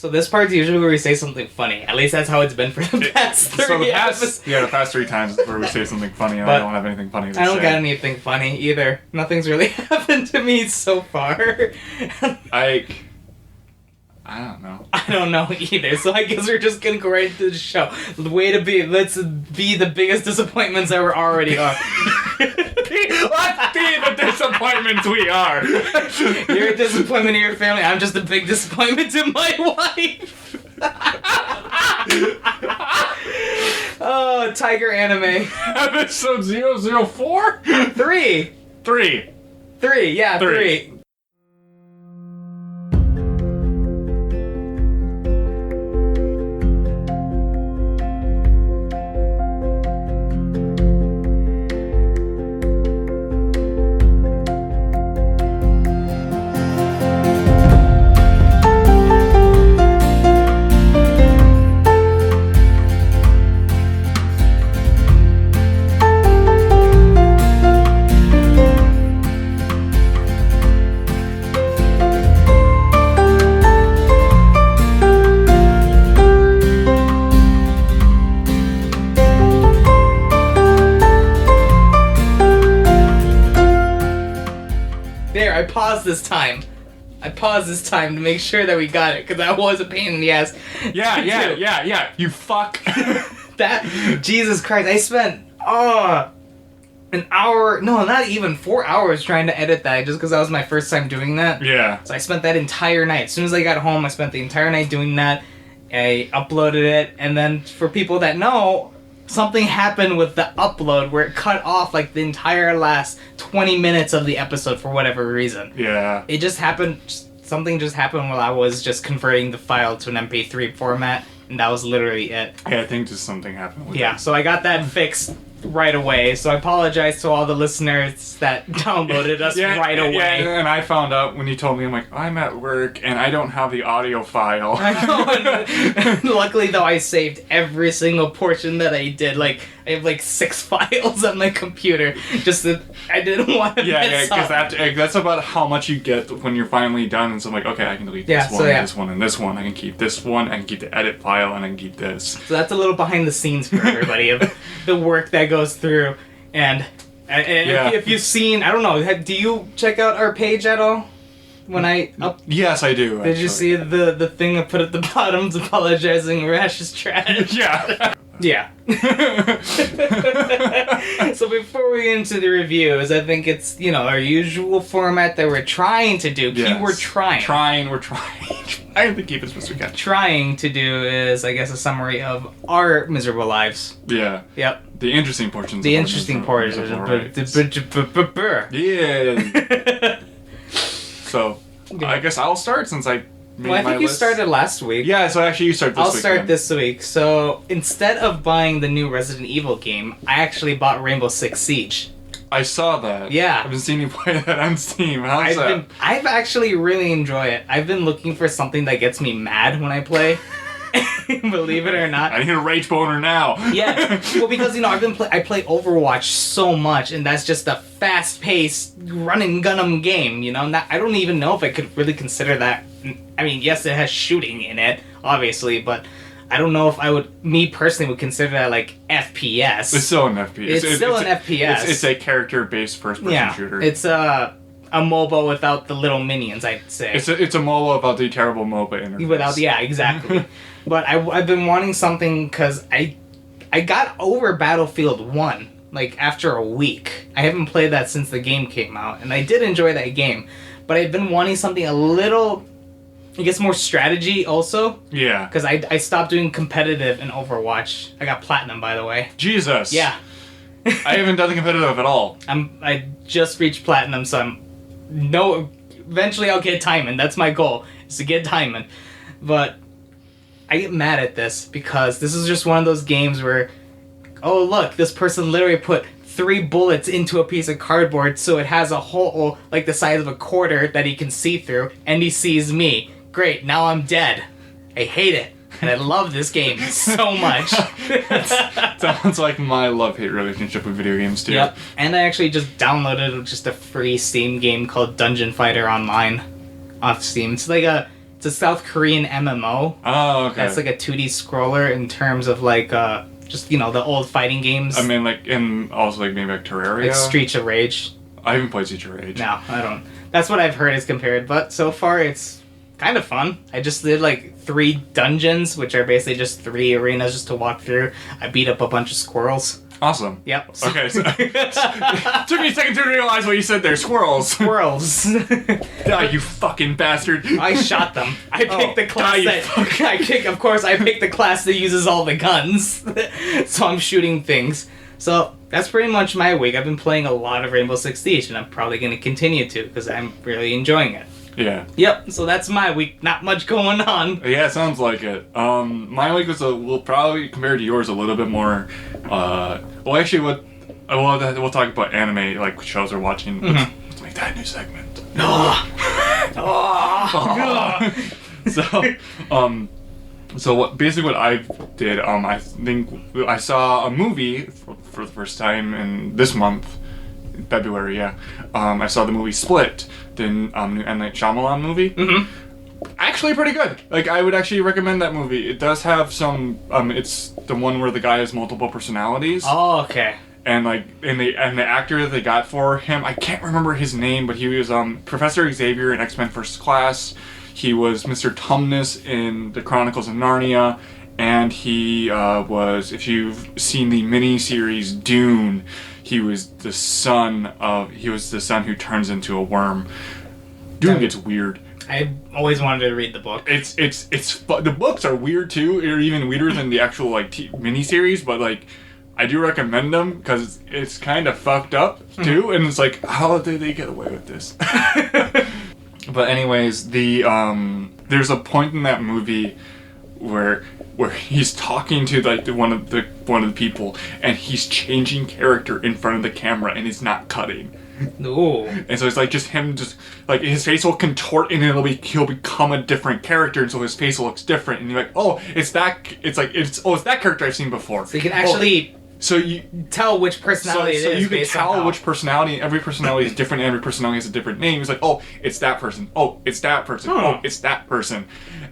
So this part's usually where we say something funny. At least that's how it's been for the past 3 episodes. The past 3 times is where we say something funny, and I don't have anything funny to say. I don't got anything funny either. Nothing's really happened to me so far. I don't know. I don't know either, so I guess we're just gonna go right into the show. The way to be, let's be the biggest disappointments that we already are. Let's be the disappointments we are. You're a disappointment to your family, I'm just a big disappointment to my wife. Oh, Tiger Anime. Episode 004? 3. 3, yeah, 3. I paused this time to make sure that we got it, because that was a pain in the ass. Yeah, you fuck. Jesus Christ, I spent, an hour, no, not even 4 hours trying to edit that, just because that was my first time doing that. Yeah. So I spent that entire night. As soon as I got home, I spent the entire night doing that. I uploaded it, and then for people that know, something happened with the upload where it cut off like the entire last 20 minutes of the episode for whatever reason. Yeah. It just happened, something just happened while I was just converting the file to an MP3 format, and that was literally it. Yeah, I think just something happened with it. So I got that fixed right away, so I apologize to all the listeners that downloaded us right away. Yeah, and I found out when you told me, I'm like, I'm at work and I don't have the audio file. I know. Luckily, though, I saved every single portion that I did. Like, I have like 6 files on my computer, just that I didn't want to mess up. Because that's about how much you get when you're finally done. And so I'm like, okay, I can delete this one, this one, and this one. I can keep this one. I can keep the edit file, and I can keep this. So that's a little behind the scenes for everybody of the work that goes through. And if you've seen, I don't know, do you check out our page at all? When I Yes, I do. Did you see the thing I put at the bottom apologizing Arash is trash? Yeah. Yeah. So before we get into the reviews, I think it's, our usual format that we're trying to do. Yes. Keyword trying. We're trying. Trying to keep it as best we can. Trying to do is, I guess, a summary of our miserable lives. Yeah. Yep. The interesting portions. The interesting portions. Yeah. So, I guess I'll start since I made my list. I think you started last week. Yeah, so actually you start this week. I'll start this week. So, instead of buying the new Resident Evil game, I actually bought Rainbow Six Siege. I saw that. Yeah. I've been seeing you play that on Steam. How's that? I've actually really enjoyed it. I've been looking for something that gets me mad when I play. Believe it or not. I need a rage boner now. Yeah. Well, because, I play Overwatch so much, and that's just a fast-paced, run-and-gun-'em game, I don't even know if I could really consider that. I mean, yes, it has shooting in it, obviously, but I don't know if me personally would consider that, like, FPS. It's still an FPS. It's still an FPS. It's a character-based first-person shooter. It's a MOBA without the little minions, I'd say. It's a MOBA without the terrible MOBA interface. Yeah, exactly. But I've been wanting something because I got over Battlefield 1, like, after a week. I haven't played that since the game came out, and I did enjoy that game. But I've been wanting something a little, I guess, more strategy also. Yeah. Because I stopped doing competitive in Overwatch. I got Platinum, by the way. Jesus. Yeah. I haven't done the competitive at all. I just reached Platinum, so eventually I'll get Diamond. That's my goal, is to get Diamond. But I get mad at this because this is just one of those games where, oh look, this person literally put 3 bullets into a piece of cardboard so it has a hole like the size of a quarter that he can see through, and he sees me. Great, now I'm dead. I hate it. And I love this game so much. Sounds like my love-hate relationship with video games, too. Yep. And I actually just downloaded just a free Steam game called Dungeon Fighter Online off Steam. It's like It's a South Korean MMO. Oh, okay. That's like a 2D scroller in terms of like just the old fighting games. I mean, like also like maybe like Terraria. Like Streets of Rage. I haven't played Streets of Rage. No, I don't. That's what I've heard is compared, but so far it's kind of fun. I just did like 3 dungeons, which are basically just 3 arenas just to walk through. I beat up a bunch of squirrels. Awesome. Yep. Okay. So, it took me a second to realize what you said there. Squirrels. Squirrels. Die, you fucking bastard. I shot them. I picked the class I picked the class that uses all the guns. So I'm shooting things. So that's pretty much my week. I've been playing a lot of Rainbow Six Siege, and I'm probably going to continue to because I'm really enjoying it. Yeah. Yep, so that's my week. Not much going on. Yeah, it sounds like it. My week was probably compared to yours a little bit more. Well, actually, we'll talk about anime like shows we're watching. Mm-hmm. Let's make that a new segment. So what I did, I think I saw a movie for the first time in this month, in February. Yeah, I saw the movie Split, the new M. Night Shyamalan movie. Mm-hmm. Actually, pretty good. Like, I would actually recommend that movie. It does have some. It's the one where the guy has multiple personalities. Oh, okay. And like, and the actor that they got for him, I can't remember his name, but he was Professor Xavier in X-Men First Class. He was Mr. Tumnus in The Chronicles of Narnia, and he was, if you've seen the mini-series Dune, he was the son who turns into a worm. Dune gets weird. I always wanted to read the book. It's the books are weird too, or even weirder than the actual like mini-series, but like I do recommend them because it's kind of fucked up too, and it's like, how did they get away with this? But anyways, there's a point in that movie where he's talking to like one of the people, and he's changing character in front of the camera, and he's not cutting. Ooh. And so it's like just him, just like his face will contort, and he'll become a different character, and so his face looks different, and you're like, oh, it's that character I've seen before. So you can actually. So you tell which personality it is. So you can tell which personality. Every personality is different. And every personality has a different name. It's like, oh, it's that person. Oh, it's that person. Oh, it's that person.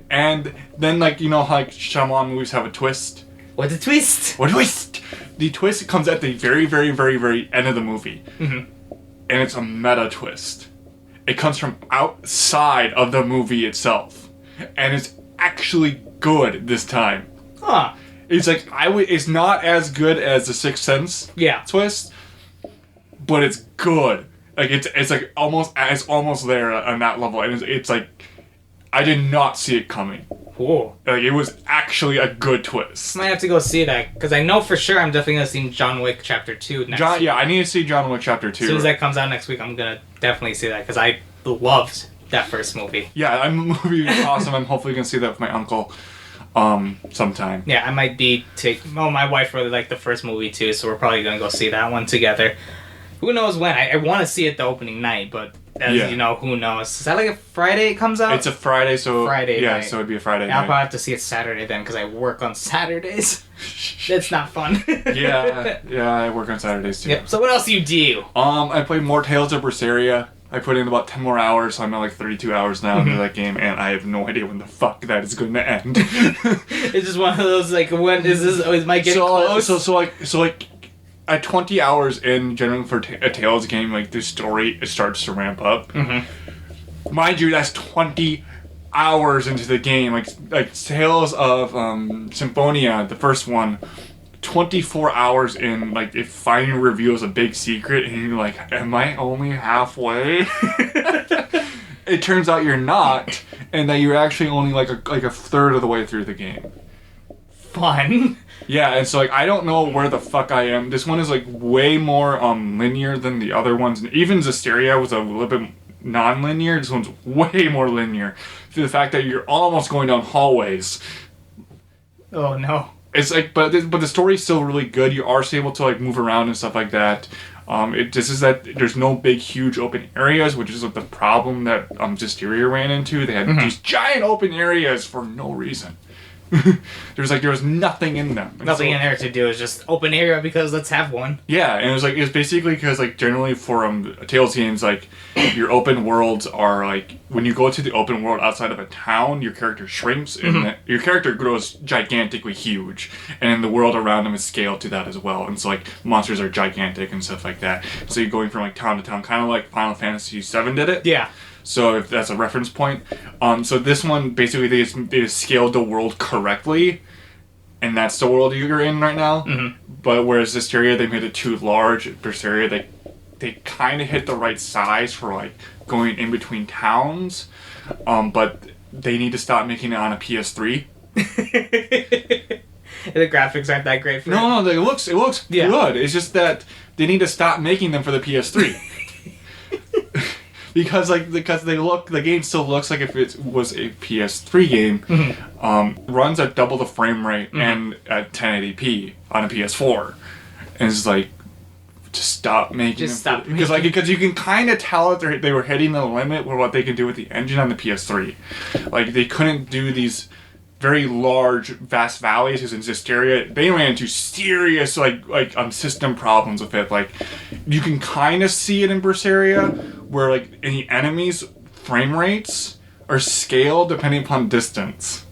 And then, like, you know how like Shyamalan movies have a twist. What's a twist? What twist? The twist comes at the very, very, very, very end of the movie, and it's a meta twist. It comes from outside of the movie itself, and it's actually good this time. Huh. It's like it's not as good as the Sixth Sense twist, but it's good. Like it's like almost there on that level, and it's like I did not see it coming. Cool. Like it was actually a good twist. I might have to go see that because I know for sure I'm definitely gonna see John Wick Chapter 2 next week. Yeah, I need to see John Wick Chapter 2. As soon as that comes out next week, I'm gonna definitely see that because I loved that first movie. Yeah, that movie was awesome. I'm hopefully gonna see that with my uncle. Sometime. Yeah, I might be my wife really liked the first movie too, so we're probably gonna go see that one together. Who knows when? I want to see it the opening night, but as you know, who knows? Is that like a Friday it comes out? It's a Friday, so Friday night. So it'd be a Friday night. I'll probably have to see it Saturday then, because I work on Saturdays. It's not fun. yeah, I work on Saturdays too. Yep. So what else do you do? I play more Tales of Berseria. I put in about 10 more hours, so I'm at like 32 hours now into that game, and I have no idea when the fuck that is going to end. It's just one of those, like, when is this, is my getting close? So at 20 hours in, generally for a Tales game, like, the story, it starts to ramp up. Mm-hmm. Mind you, that's 20 hours into the game. Like Tales of Symphonia, the first one, 24 hours in, like, it finally reveals a big secret, and you're like, am I only halfway? It turns out you're not, and that you're actually only like a third of the way through the game. Fun. Yeah, and so like I don't know where the fuck I am. This one is like way more linear than the other ones, and even Zestiria was a little bit non-linear. This one's way more linear, to the fact that you're almost going down hallways. Oh no. It's like, but the story's still really good. You are able to like move around and stuff like that. That there's no big, huge open areas, which is like the problem that Zestiria ran into. They had these giant open areas for no reason. There was nothing in them. And Nothing in there to do. It's just open area because let's have one. Yeah, and it was basically because like generally for Tales games, like your open worlds are like when you go to the open world outside of a town, your character shrinks and your character grows gigantically huge, and then the world around them is scaled to that as well. And so like monsters are gigantic and stuff like that. So you're going from like town to town, kind of like Final Fantasy VII did it. Yeah. So if that's a reference point, so this one basically they just scaled the world correctly, and that's the world you're in right now. But whereas Zestiria they made it too large, Berseria they kind of hit the right size for like going in between towns, but they need to stop making it on a PS3. The graphics aren't that great for it. No, it looks good. It's just that they need to stop making them for the PS3. Because the game still looks like if it was a PS3 game, runs at double the frame rate and at 1080p on a PS4, and it's like, just stop making them. Because you can kind of tell that they were hitting the limit with what they can do with the engine on the PS3. Like they couldn't do these very large, vast valleys because in Zestiria they ran into serious system problems with it. Like you can kind of see it in Berseria where like any enemies' frame rates are scaled depending upon distance.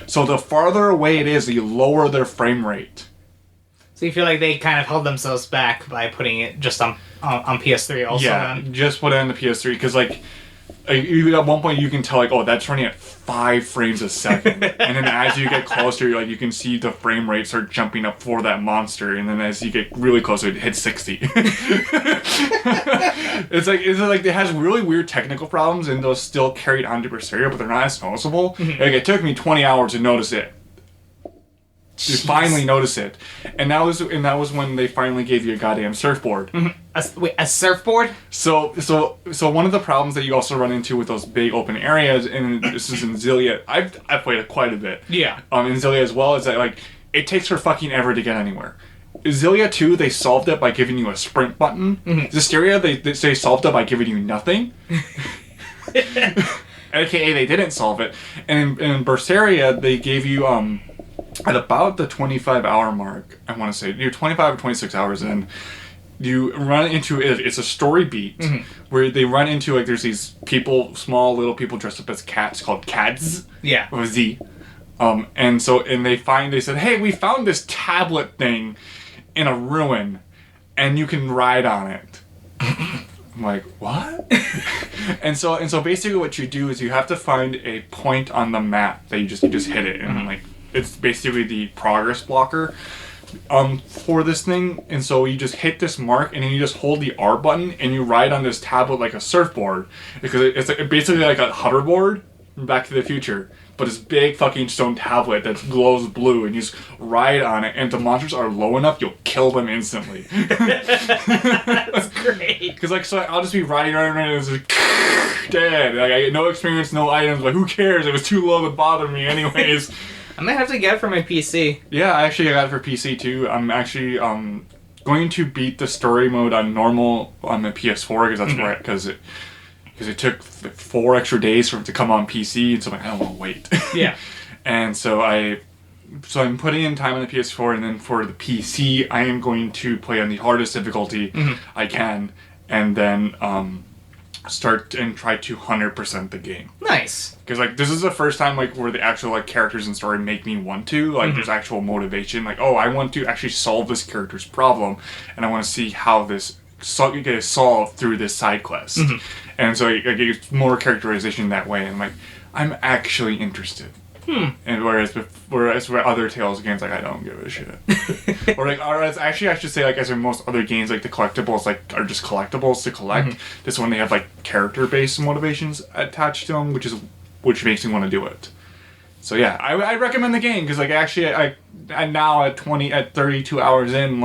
So the farther away it is, the lower their frame rate. So you feel like they kind of held themselves back by putting it just on PS3 also? Yeah, then? just put it on the PS3 because like at one point you can tell like, oh, that's running at 5 frames a second, and then as you get closer, like you can see the frame rate start jumping up for that monster, and then as you get really closer, it hits 60. It's like it has really weird technical problems, and those still carried on to Berseria, but they're not as noticeable. Like it took me 20 hours to notice it. To finally notice it, and that was when they finally gave you a goddamn surfboard. A surfboard? So one of the problems that you also run into with those big open areas, and this is in Xillia, I've played it quite a bit. Yeah. In Xillia as well, is that like it takes her fucking ever to get anywhere. Xillia 2, they solved it by giving you a sprint button. Zestiria, they solved it by giving you nothing. AKA, they didn't solve it. And in Berseria, they gave you at about the 25-hour mark, I want to say, you're 25 or 26 hours in, you run into it. It's a story beat where they run into like there's these people, small little people dressed up as cats called Cads. Yeah. With Z. And they said, hey, we found this tablet thing in a ruin, and you can ride on it. I'm like, what? and so basically what you do is you have to find a point on the map that you just hit it, and like it's basically the progress blocker for this thing. And so you just hit this mark, and then you just hold the R button, and you ride on this tablet like a surfboard, because it's basically like a hoverboard from Back to the Future, but it's big fucking stone tablet that glows blue, and you just ride on it, and if the monsters are low enough, you'll kill them instantly. That's great. Because so I'll just be riding around and it's like, dead. Like I get no experience, no items, but who cares? It was too low to bother me anyways. I might have to get it for my PC. Yeah, I got it for PC too. I'm actually going to beat the story mode on normal on the PS4 because that's where because it took 4 extra days for it to come on PC, and so I'm like, I don't want to wait. Yeah. And so I'm putting in time on the PS4, and then for the PC, I am going to play on the hardest difficulty I can, and then start and try to 100% the game. Nice. Because this is the first time where the actual characters and story make me want to there's actual motivation. I want to actually solve this character's problem, and I want to see how this gets solved through this side quest. And so I get more characterization that way, and I'm actually interested. And whereas with other Tales games, I don't give a shit. or actually I should say as in most other games, the collectibles are just collectibles to collect. This one they have character-based motivations attached to them, which makes me want to do it. So yeah, I recommend the game because actually I now at 32 hours in,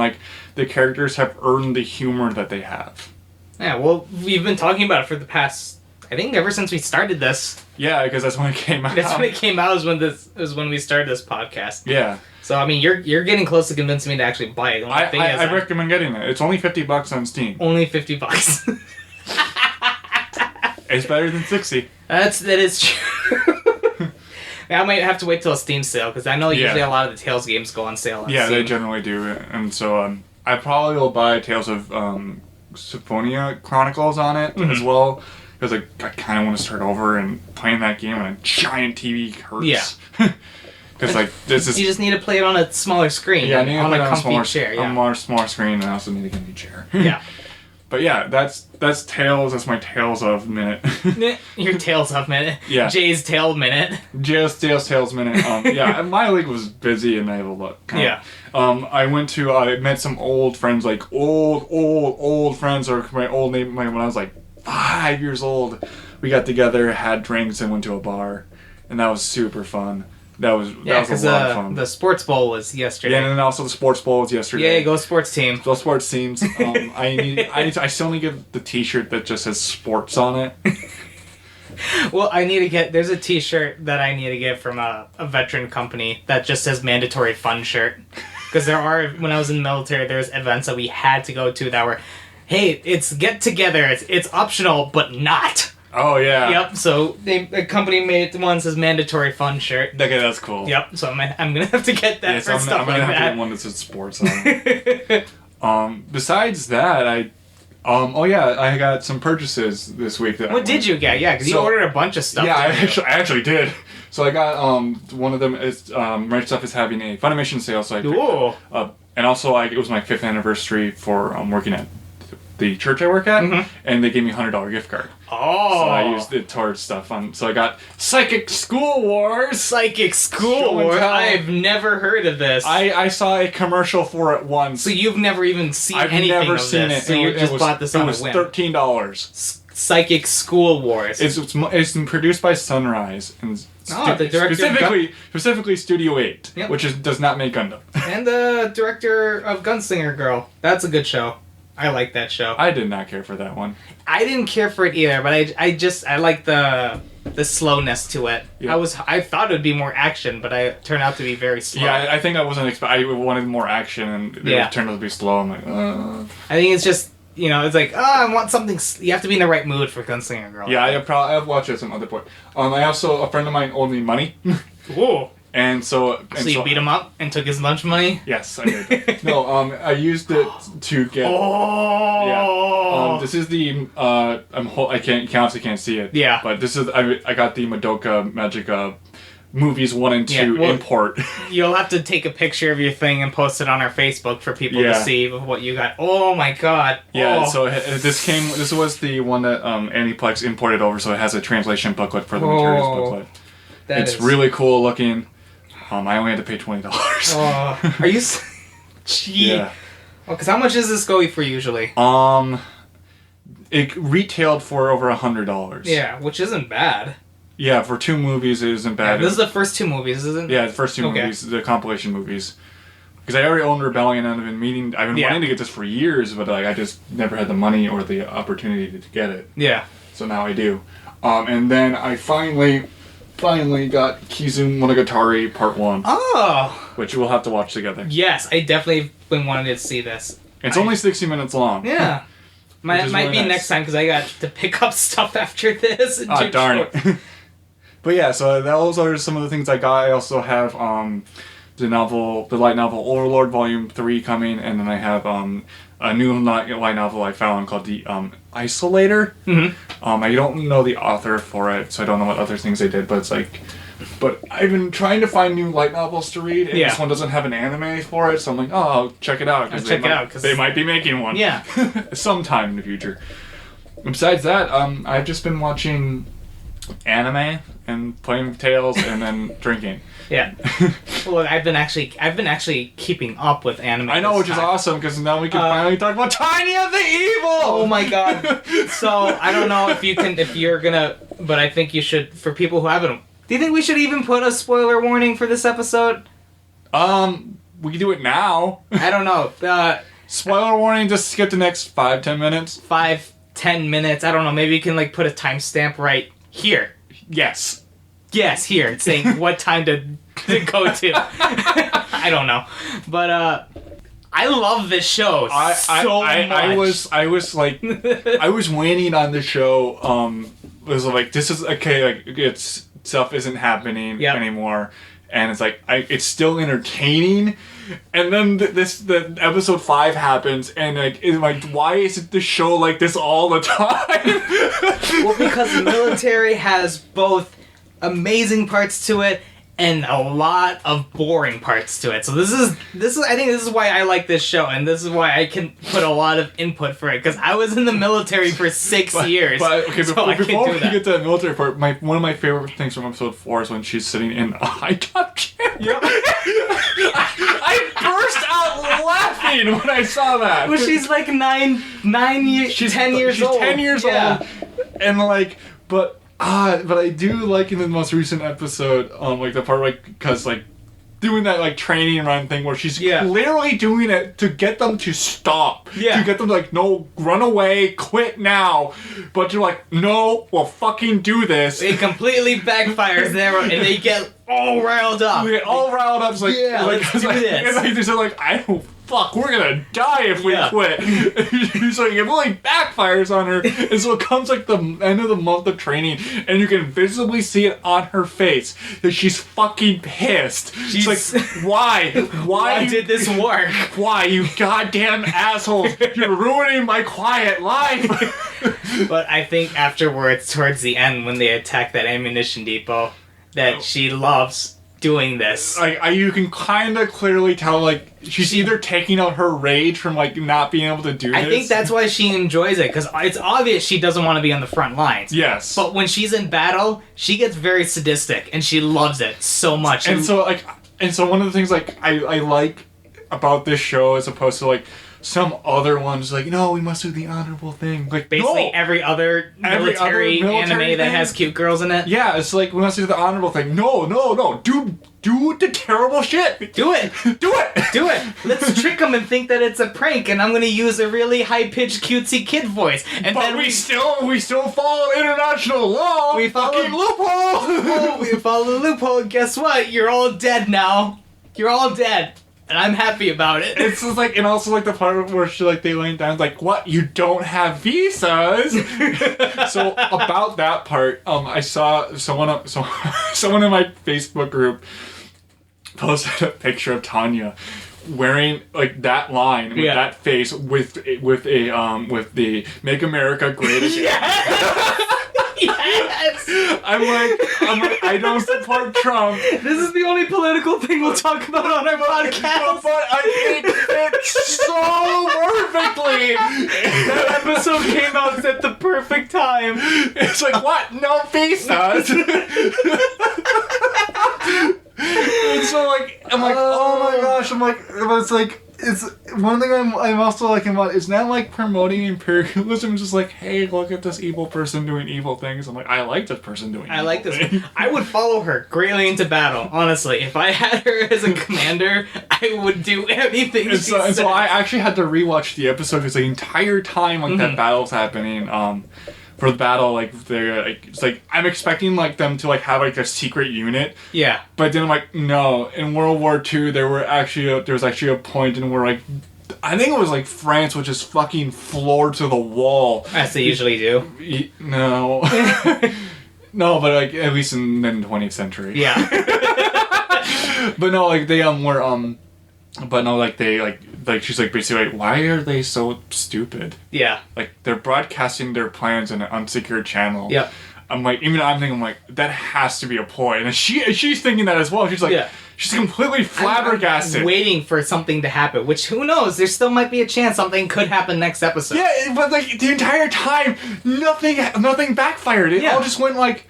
the characters have earned the humor that they have. Yeah, well, we've been talking about it for the past, I think, ever since we started this. Yeah, because that's when it came out. That's when it came out. Is when we started this podcast. Yeah. So I mean, you're getting close to convincing me to actually buy it. I recommend getting it. It's only $50 on Steam. Only $50. It's better than 60. That is true. I might have to wait till a Steam sale, because I know usually a lot of the Tales games go on sale on Yeah, Steam. they generally do. And so I probably will buy Tales of Symphonia Chronicles on it as well. Because I kind of want to start over, and playing that game on a giant TV hurts. Yeah. Because this is... You just need to play it on a smaller screen. Yeah, I need to play it on a comfy chair. Yeah. On a smaller screen, and I also need to get a new chair. Yeah. But yeah, that's Tales. That's my Tales of minute. Your Tales of minute. Yeah. Jay's Tale minute. Just Tales minute. Yeah, my week was busy, and I have a lot. Yeah. I met some old friends, like old friends, or my old name when I was like 5 years old. We got together, had drinks, and went to a bar, and that was super fun. That was a lot of fun. The sports bowl was yesterday. Yeah, and then also the sports bowl was yesterday. Yay, go sports team. Go sports teams. I still need to get the T-shirt that just says sports on it. Well, there's a T-shirt that I need to get from a veteran company that just says mandatory fun shirt. Because when I was in the military, there's events that we had to go to that were, hey, it's get together, it's optional, but not. Oh, yeah. Yep, so the company made one that says mandatory fun shirt. Okay, that's cool. Yep, so I'm going to have to get that for stuff I'm gonna like have to that. get one that says sports on it. Besides that, I got some purchases this week. What did you get? Yeah, because you ordered a bunch of stuff. Yeah, I actually did. So I got one of them is Right Stuff is having a Funimation sale, so I picked it up. And also it was my 5th anniversary for working at the church I work at, and they gave me a $100 gift card. Oh. So I used it towards stuff. So I got Psychic School Wars. Psychic School Wars? I've never heard of this. I saw a commercial for it once. So you've never even seen I've anything never of seen this. it. So you just bought this on a whim. It was $13. Psychic School Wars. It's produced by Sunrise. And the director specifically Studio 8, yep. which does not make Gundam. And the director of Gunslinger Girl. That's a good show. I like that show. I did not care for that one. I didn't care for it either, but I like the slowness to it. Yeah. I thought it would be more action, but it turned out to be very slow. Yeah, I think I wasn't expecting. I wanted more action, and it turned out to be slow. I'm like, I think it's just, it's like, I want something. You have to be in the right mood for Gunslinger Girl. Yeah, I've watched it at some other point. A friend of mine owed me money. Ooh. And so you beat him up and took his lunch money? Yes, I did. No, I used it to get. Oh. Yeah. This is the. I can't see it. Yeah. But this is. I got the Madoka Magica movies 1 and 2 import. You'll have to take a picture of your thing and post it on our Facebook for people to see what you got. Oh my god. Yeah. Oh. So this was the one that Aniplex imported over, so it has a translation booklet for the materials booklet. It's really cool looking. I only had to pay $20. Are you? Gee. Yeah. Well, because how much does this go for usually? It retailed for over $100. Yeah, which isn't bad. Yeah, for 2 movies, it isn't bad. Yeah, this is the first 2 movies, isn't it? Yeah, the first 2 movies, the compilation movies. Because I already own Rebellion, and I've been wanting to get this for years, but I just never had the money or the opportunity to get it. Yeah. So now I do. And then I finally got Kizun Monogatari Part 1. Oh! Which we'll have to watch together. Yes, I definitely been wanting to see this. It's only 60 minutes long. Yeah. Might really be nice. next time, because I got to pick up stuff after this. Oh, darn it. But yeah, so those are some of the things I got. I also have the light novel Overlord Volume 3 coming, and then I have a new light novel I found called The Isolator. Mm-hmm. I don't know the author for it, so I don't know what other things they did, but I've been trying to find new light novels to read, and this one doesn't have an anime for it, so I'm like, I'll check it out. Because they might be making one. Yeah. Sometime in the future. Besides that, I've just been watching anime and playing with Tales and then drinking. Yeah. Well, look, I've been actually keeping up with anime. I know, which is awesome, because now we can finally talk about Tiny of the Evil! Oh my god. So, I don't know if you're gonna, but I think you should, for people who haven't. Do you think we should even put a spoiler warning for this episode? We can do it now. I don't know. Spoiler warning, just skip the next 5-10 minutes. 5-10 minutes. I don't know. Maybe you can put a timestamp right here. Yes. Yes, here. Saying what time to go to. I don't know. But, I love this show much. I was waiting on the show. It was like, this is okay. Like, it's stuff isn't happening Yep. anymore, and it's like it's still entertaining. And then the episode 5 happens, and like why is the show like this all the time? Well, because the military has both amazing parts to it and a lot of boring parts to it. So this is I think this is why I like this show, and this is why I can put a lot of input for it, because I was in the military for 6 years. But okay, so before we get to the military part, one of my favorite things from episode 4 is when she's sitting in a high top chair. Yep. I burst out laughing when I saw that. Well, she's like 10 years She's old. 10 years old, and like, but I do like in the most recent episode, like the part like because like doing that like training run thing where she's clearly doing it to get them to stop, to get them to like no, run away, quit now, but you're like, no, we'll fucking do this. It completely backfires there, and they get all riled up. They get all riled up. It's like, let's do this. And like, they're like, I don't. Fuck, we're gonna die if we quit. So it really backfires on her, and so it comes like the end of the month of training, and you can visibly see it on her face that she's fucking pissed. She's like, why did this work? Why, you goddamn assholes? You're ruining my quiet life. But I think afterwards, towards the end, when they attack that ammunition depot, that she loves doing this. Like you can kind of clearly tell, like she's either taking out her rage from like not being able to do this. I think that's why she enjoys it, because it's obvious she doesn't want to be on the front lines. Yes. But when she's in battle, she gets very sadistic, and she loves it so much. And so one of the things like I like about this show as opposed to like some other ones, like, no, we must do the honorable thing. Like basically every other military anime thing that has cute girls in it. Yeah, it's like we must do the honorable thing. No, do the terrible shit. Do it. Do it. Let's trick them and think that it's a prank, and I'm gonna use a really high pitched cutesy kid voice. And but then we still follow international law. We fucking loophole. We follow the loophole. And guess what? You're all dead now. You're all dead. And I'm happy about it. It's just like, and also like the part where she like they laying down like, what? You don't have visas? So about that part, I saw someone in my Facebook group posted a picture of Tanya wearing like that line with that face with the "Make America Great Again." Yes. I'm like, I don't support Trump. This is the only political thing we'll talk about on our podcast. But it fits so perfectly. That episode came out at the perfect time. It's like, what? No visas. And so like, I'm like, oh my gosh. I'm like, but it's like, it's one thing I'm also liking about it's not like promoting imperialism. It's just like, hey, look at this evil person doing evil things. I'm like, I like this person doing. I like this. I would follow her greatly into battle. Honestly, if I had her as a commander, I would do anything. And so I actually had to rewatch the episode because the entire time like that battle's happening. For the battle, like they're like, it's like I'm expecting like them to like have like a secret unit. Yeah. But then I'm like, no. In World War II, there was actually a point in where like I think it was like France was just fucking floored to the wall. As they usually do. No. No, but like at least in the 20th century. Yeah. But no, like they were but no, like they like she's like basically like, why are they so stupid? Yeah. Like they're broadcasting their plans in an unsecured channel. Yep. I'm like, that has to be a ploy, and she's thinking that as well. She's like, she's completely flabbergasted. I'm waiting for something to happen, which who knows? There still might be a chance something could happen next episode. Yeah, but like the entire time, nothing backfired. It all just went like.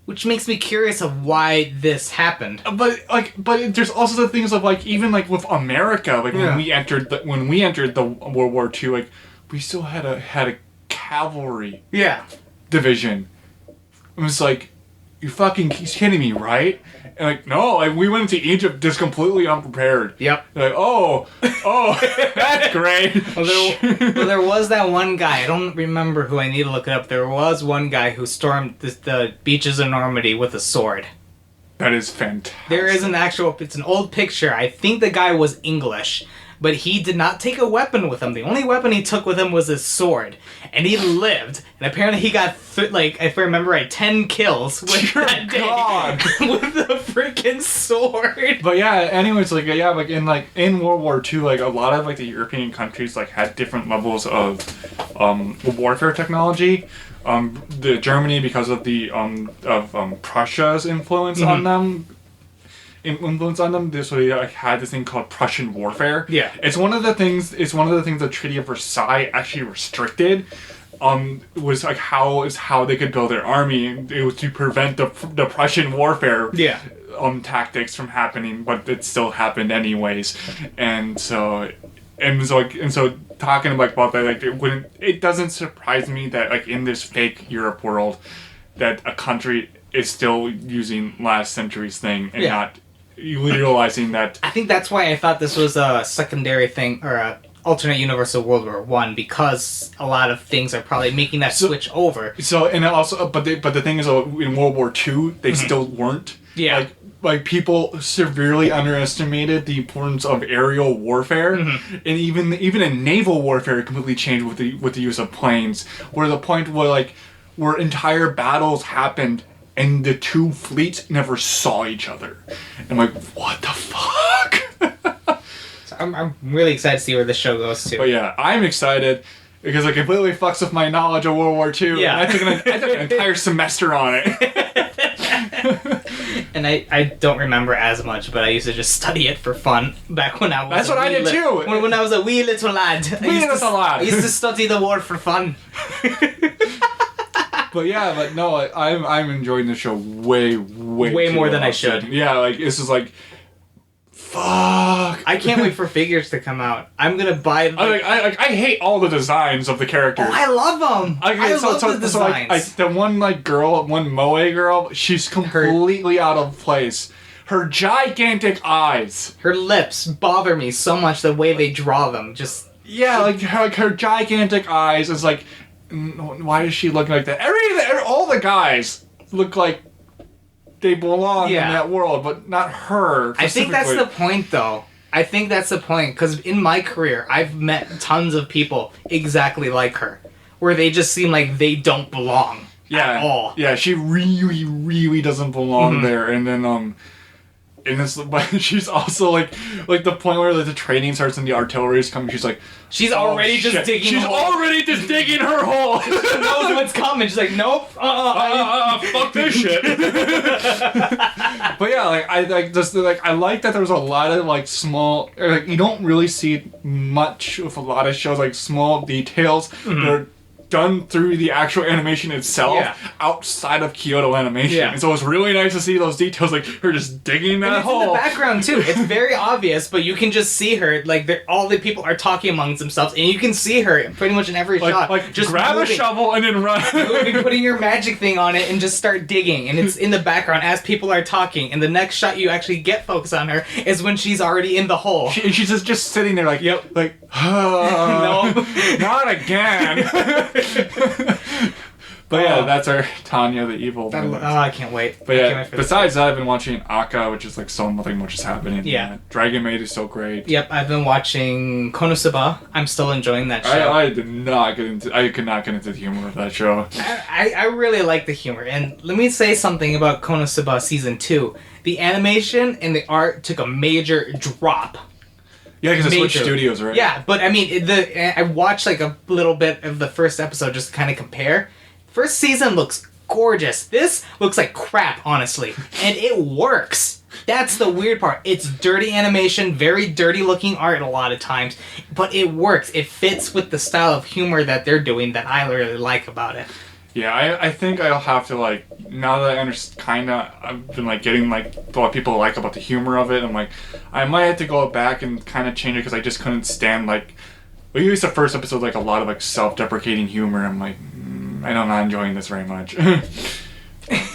Which makes me curious of why this happened. But there's also the things of like even like with America, like when we entered the World War II, like we still had a cavalry division. It was like, you fucking kidding me, right? And like, no, like we went into Egypt just completely unprepared. Yep. Like, oh, that's great. Well, there was that one guy. I don't remember who. I need to look it up. There was one guy who stormed the beaches of Normandy with a sword. That is fantastic. There is an actual. It's an old picture. I think the guy was English. but he did not take a weapon with him. The only weapon he took with him was his sword, and he lived. And apparently he got if I remember right, 10 kills with that day with the freaking sword. But yeah, anyways, in World War II, like a lot of like the European countries like had different levels of warfare technology. The Germany, because of the Prussia's influence on them. So they had this thing called Prussian warfare. Yeah, it's one of the things the Treaty of Versailles actually restricted. Was like how they could build their army. It was to prevent the Prussian warfare. Yeah. Tactics from happening, but it still happened anyways. And so talking about that, like it doesn't surprise me that like in this fake Europe world, that a country is still using last century's thing and not utilizing that. I think that's why I thought this was a secondary thing or a alternate universe of World War One, because a lot of things are probably making that switch over. So and also, but the thing is, in World War II, they still weren't. Yeah. Like people severely underestimated the importance of aerial warfare, and even in naval warfare, it completely changed with the use of planes. Where the point where entire battles happened and the two fleets never saw each other. And I'm like, what the fuck? So I'm really excited to see where this show goes to. But yeah, I'm excited because it completely fucks with my knowledge of World War II. Yeah. And I took an entire semester on it. And I don't remember as much, but I used to just study it for fun back when I was. That's what I did too. When I was a wee little lad. I used to study the war for fun. But no, I'm enjoying the show way more than I should. Yeah, like this is like, fuck. I can't wait for figures to come out. I'm gonna buy. I hate all the designs of the characters. Oh, I love them. I love the designs. The one Moe girl, she's completely out of place. Her gigantic eyes, her lips bother me so much. The way they draw them, just her gigantic eyes is like. Why does she look like that? All the guys look like they belong in that world, but not her. I think that's the point, though. I think that's the point, because in my career, I've met tons of people exactly like her, where they just seem like they don't belong at all. Yeah, she really doesn't belong there, and then and it's, but she's also like the point where the training starts and the artillery is coming. She's like, she's already just digging. She's already just digging her hole. She knows what's coming. She's like, nope. Fuck this shit. But yeah, I like that. There's a lot of small. You don't really see much of a lot of shows, like small details. They're done through the actual animation itself outside of Kyoto Animation. And so it's really nice to see those details, like her just digging that hole. In the background too. It's very obvious, but you can just see her, all the people are talking amongst themselves, and you can see her pretty much in every shot. Just grab a shovel and then run. Moving, putting your magic thing on it and just start digging, and it's in the background as people are talking, and the next shot you actually get focus on her is when she's already in the hole. She's just sitting there no. Not again. But yeah, that's our Tanya the Evil. I can't wait. But besides that, I've been watching Aka, which is so nothing much is happening. Yeah. Dragon Maid is so great. Yep, I've been watching Konosuba. I'm still enjoying that show. I could not get into the humor of that show. I really like the humor. And let me say something about Konosuba Season 2. The animation and the art took a major drop. Yeah, because it switched studios, right? Yeah, but I mean, I watched a little bit of the first episode just to kind of compare. First season looks gorgeous. This looks like crap, honestly. And it works. That's the weird part. It's dirty animation, very dirty looking art a lot of times, but it works. It fits with the style of humor that they're doing that I really like about it. Yeah, I think I'll have to now that I understand, I've been getting what people like about the humor of it. I'm I might have to go back and kind of change it because I just couldn't stand at least the first episode a lot of self-deprecating humor. I'm I'm not enjoying this very much.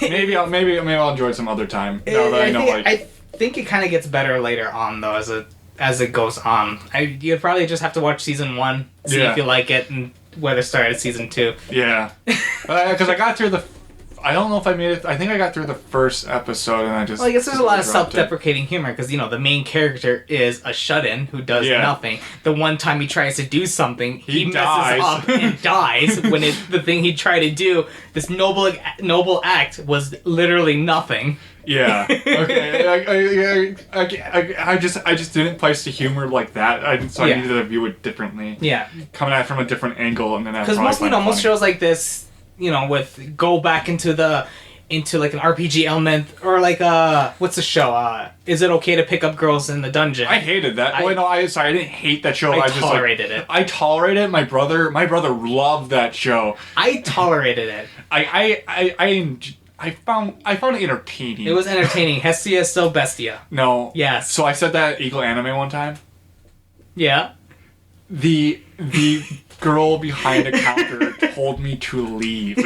maybe I'll enjoy it some other time. Now that I know I think it kind of gets better later on though as it goes on. You'd probably just have to watch season 1, see if you like it, and whether start at season 2. Yeah, because I got through I don't know if I made it. I think I got through the first episode and I just. Well, I guess there's a lot of dropped it. self-deprecating humor because the main character is a shut-in who does nothing. The one time he tries to do something, he dies. messes up and dies when the thing he tried to do, this noble act, was literally nothing. Yeah. Okay. I just didn't place the humor like that. I needed to view it differently. Yeah. Coming at it from a different angle, and then because most shows like this, with go back into like an RPG element or like what's the show? Is it okay to pick up girls in the dungeon? I hated that. I didn't hate that show. I tolerated it. I tolerated it. My brother loved that show. I tolerated it. I found it entertaining. It was entertaining. Hestia is still bestia. No. Yes. So I said that at Eagle Anime one time. Yeah. The girl behind the counter told me to leave.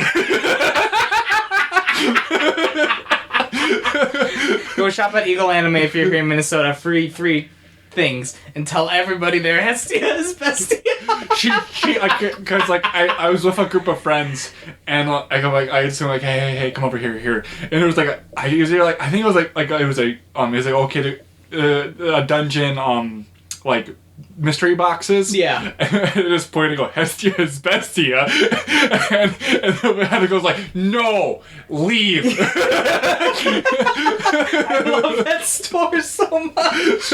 Go shop at Eagle Anime if you're here in Minnesota. Free things and tell everybody their Hestia is bestia. Because I was with a group of friends and I just like hey come over here and it was like I think it was okay to a dungeon like mystery boxes. Yeah. And at this point I go, Hestia is bestia. and the head goes like, no, leave. I love that store so much.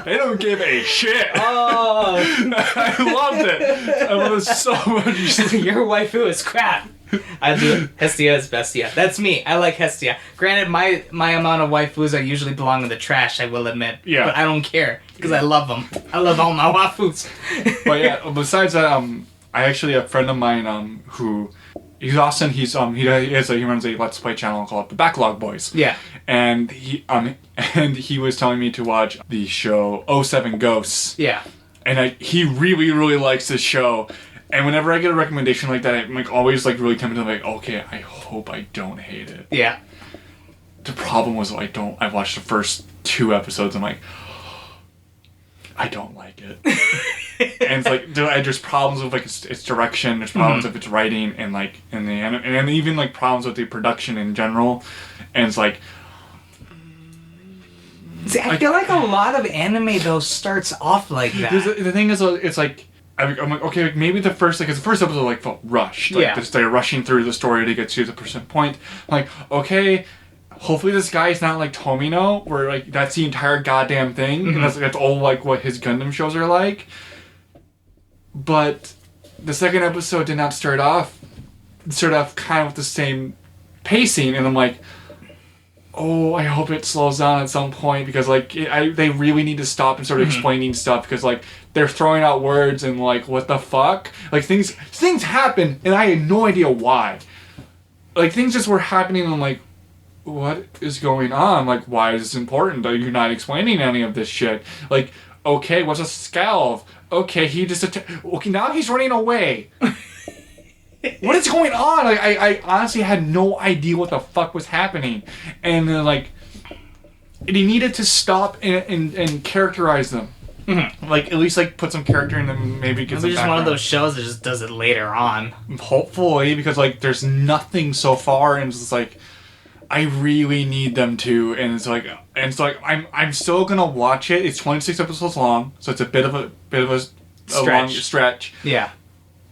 They don't give a shit. Oh. I loved it. I love it so much. Your waifu is crap. I do. Hestia is bestia. That's me. I like Hestia. Granted, my amount of waifus are usually belong in the trash, I will admit. Yeah. But I don't care, because I love them. I love all my waifus. But yeah, besides that, I actually have a friend of mine who... He's awesome. He runs a Let's Play channel called The Backlog Boys. Yeah. And he was telling me to watch the show 07 Ghosts. Yeah. And he really, really likes this show. And whenever I get a recommendation like that, I'm always really tempted. I'm like, okay, I hope I don't hate it. Yeah. The problem was I watched the first 2 episodes. I'm like, I don't like it. And it's there's problems with its direction. There's problems with its writing and and even problems with the production in general. And it's like. See, I feel like a lot of anime though starts off like that. The thing is, it's like. I'm like, okay, maybe the first episode felt rushed. They're rushing through the story to get to the point. I'm like, okay, hopefully this guy's not like Tomino, where that's the entire goddamn thing, and that's all what his Gundam shows are like. But the second episode did not start off kind of with the same pacing, and I'm like, oh, I hope it slows down at some point because they really need to stop and start explaining stuff because they're throwing out words and what the fuck, things happen and I had no idea why. Things just were happening and I'm like, what is going on? Why is this important? You're not explaining any of this shit. Okay, what's a scalv? Okay, okay, now he's running away. What is going on? I honestly had no idea what the fuck was happening. And then, he needed to stop and characterize them. Mm-hmm. At least, put some character in them, maybe get some just background. one of those shows that just does it later on. Hopefully, because, there's nothing so far, and it's I really need them to, and I'm still gonna watch it. It's 26 episodes long, so it's a bit of a long stretch. Yeah.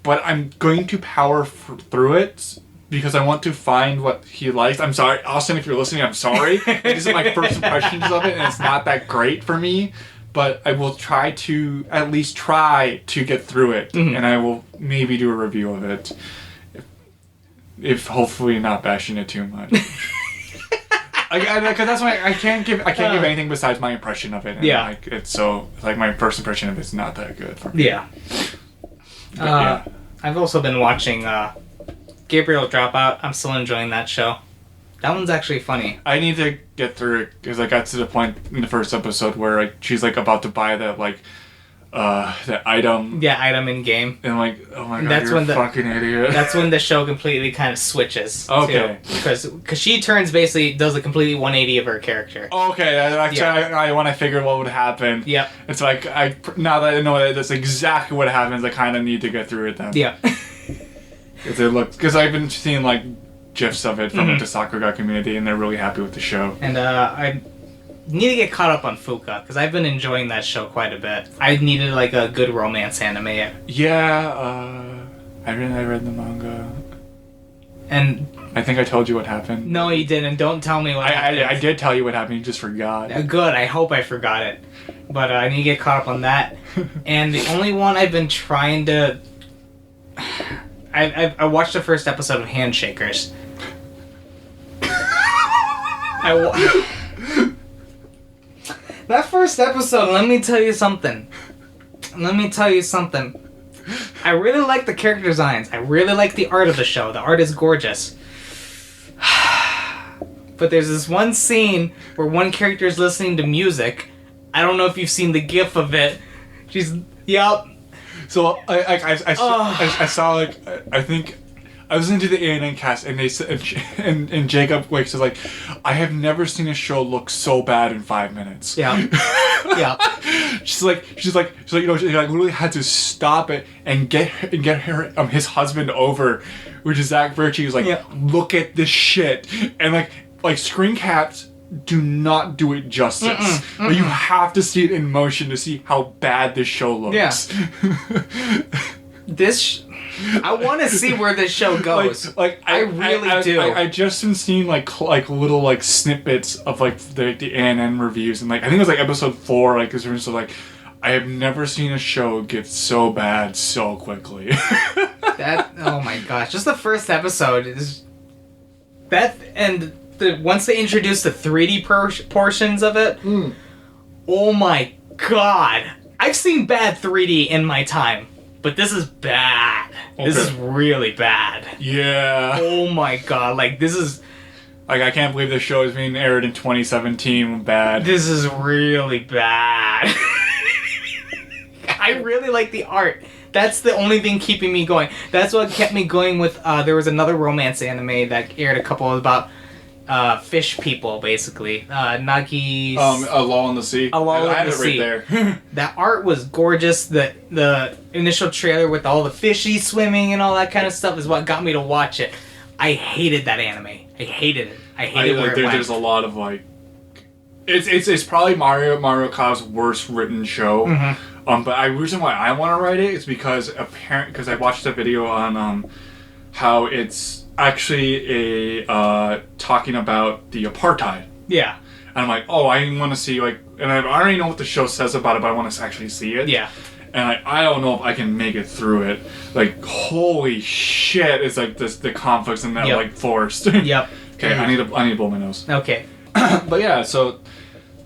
But I'm going to power through it because I want to find what he likes. I'm sorry, Austin, if you're listening, I'm sorry. These are my first impressions of it, and it's not that great for me. But I will at least try to get through it, and I will maybe do a review of it. If hopefully not bashing it too much. Because that's why I can't give anything besides my impression of it. And yeah. My first impression of it's not that good for me. Yeah. I've also been watching Gabriel Dropout. I'm still enjoying that show. That one's actually funny. I need to get through it because I got to the point in the first episode where she's about to buy that that item. Yeah, item in game. And oh my god, you're a fucking idiot. That's when the show completely kind of switches. Okay. Because she does a completely 180 of her character. Okay, when I figured what would happen. Yep. It's now that I know that that's exactly what happens, I kind of need to get through it then. Yeah. Because I've been seeing gifs of it from the Sakuga community, and they're really happy with the show. And I need to get caught up on Fuka, because I've been enjoying that show quite a bit. I needed like a good romance anime. Yeah, I read the manga. And I think I told you what happened. no, you didn't. Don't tell me what happened. I did tell you what happened, you just forgot. Good, I hope I forgot it. But I need to get caught up on that. And the only one I've been trying to... I watched the first episode of Handshakers. That first episode, let me tell you something. I really like the character designs. I really like the art of the show. The art is gorgeous. But there's this one scene where one character is listening to music. I don't know if you've seen the gif of it. Yup. So I saw like I think I was into the ANN cast, and they said, and Jacob like says like, I have never seen a show look so bad in 5 minutes. Yeah. Yeah. she's like she like literally had to stop it and get her his husband over, which is Zach Berchi. He was like, look at this shit, and like screen caps do not do it justice. But you have to see it in motion to see how bad this show looks. Yeah. I want to see where this show goes. I really do. I just been seeing like little like snippets of like the ANN reviews, and like I think it was like episode 4. Like this was like, I have never seen a show get so bad so quickly. Oh my gosh! Just the first episode is that, and once they introduce the 3D portions of it, oh my god! I've seen bad 3D in my time. But this is bad. Okay. This is really bad. Yeah. Oh my god, like this is... Like, I can't believe this show is being aired in 2017. Bad. This is really bad. I really like the art. That's the only thing keeping me going. That's what kept me going with... there was another romance anime that aired a couple about... fish people, basically. Nagi's... A Lull in the Sea. A Lull in the Sea. Right there. That art was gorgeous. The initial trailer with all the fishies swimming and all that kind of stuff is what got me to watch it. I hated that anime. I hated it. I hated where it went. There's a lot of, like... It's probably Mario Kaw's worst written show. But the reason why I want to write it is because I watched a video on how it's actually talking about the apartheid. Yeah. And I'm like, oh, I want to see, like, and I already know what the show says about it, but I want to actually see it. Yeah. And I don't know if I can make it through it. Like, holy shit, it's like the conflicts in that like forest. Yep. Okay, I need to blow my nose. Okay. But yeah, so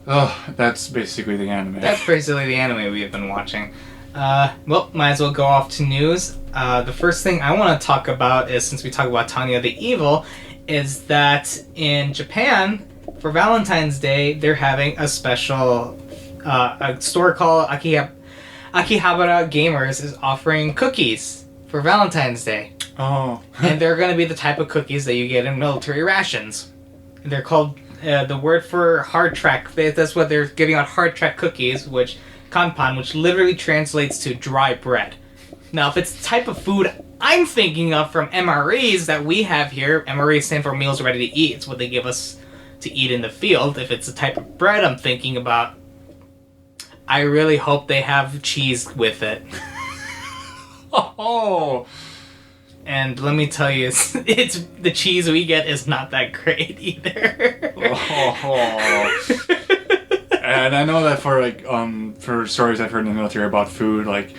that's basically the anime. That's basically the anime we have been watching. Well, might as well go off to news. The first thing I want to talk about is, since we talk about Tanya the Evil, is that in Japan, for Valentine's Day, they're having a special, a store called Akihabara Gamers is offering cookies for Valentine's Day. Oh. And they're going to be the type of cookies that you get in military rations. They're called, the word for hard track, that's what they're giving out, hard track cookies, which kanpan, which literally translates to dry bread. Now, if it's the type of food I'm thinking of from MREs that we have here, MREs stand for Meals Ready to Eat. It's what they give us to eat in the field. If it's the type of bread I'm thinking about, I really hope they have cheese with it. Oh. And let me tell you, it's the cheese we get is not that great either. Oh. And I know that for stories I've heard in the military about food, like,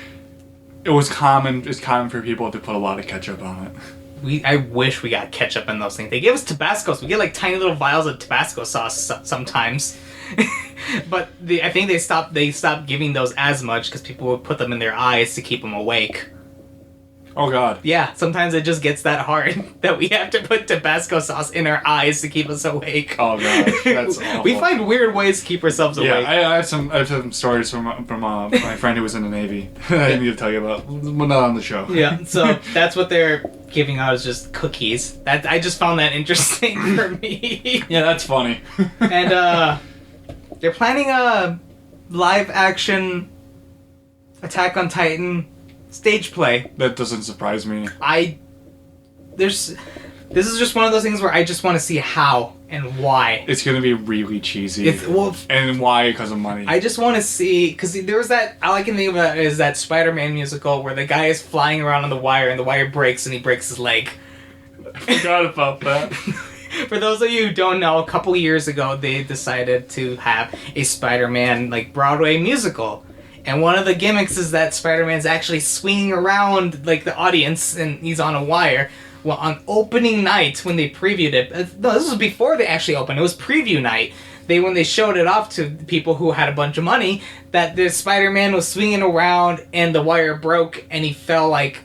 it's common for people to put a lot of ketchup on it. I wish we got ketchup in those things. They give us Tabasco, so we get like tiny little vials of Tabasco sauce sometimes. But I think they stopped giving those as much because people would put them in their eyes to keep them awake. Oh god. Yeah, sometimes it just gets that hard that we have to put Tabasco sauce in our eyes to keep us awake. Oh god, that's awful. We find weird ways to keep ourselves awake. Yeah, I have some stories from my friend who was in the Navy that I need to tell you about, but not on the show. Yeah, so that's what they're giving out, is just cookies. I just found that interesting for me. Yeah, that's funny. And they're planning a live action Attack on Titan stage play. That doesn't surprise me. This is just one of those things where I just want to see how and why. It's gonna be really cheesy. And why? Because of money. I just want to see, because there was that, all I can think about is that Spider-Man musical where the guy is flying around on the wire and the wire breaks and he breaks his leg. I forgot about that. For those of you who don't know, a couple years ago they decided to have a Spider-Man like Broadway musical. And one of the gimmicks is that Spider-Man's actually swinging around like the audience and he's on a wire. Well, on opening night when they previewed it, no, this was before they actually opened. It was preview night. When they showed it off to people who had a bunch of money, that the Spider-Man was swinging around and the wire broke and he fell like,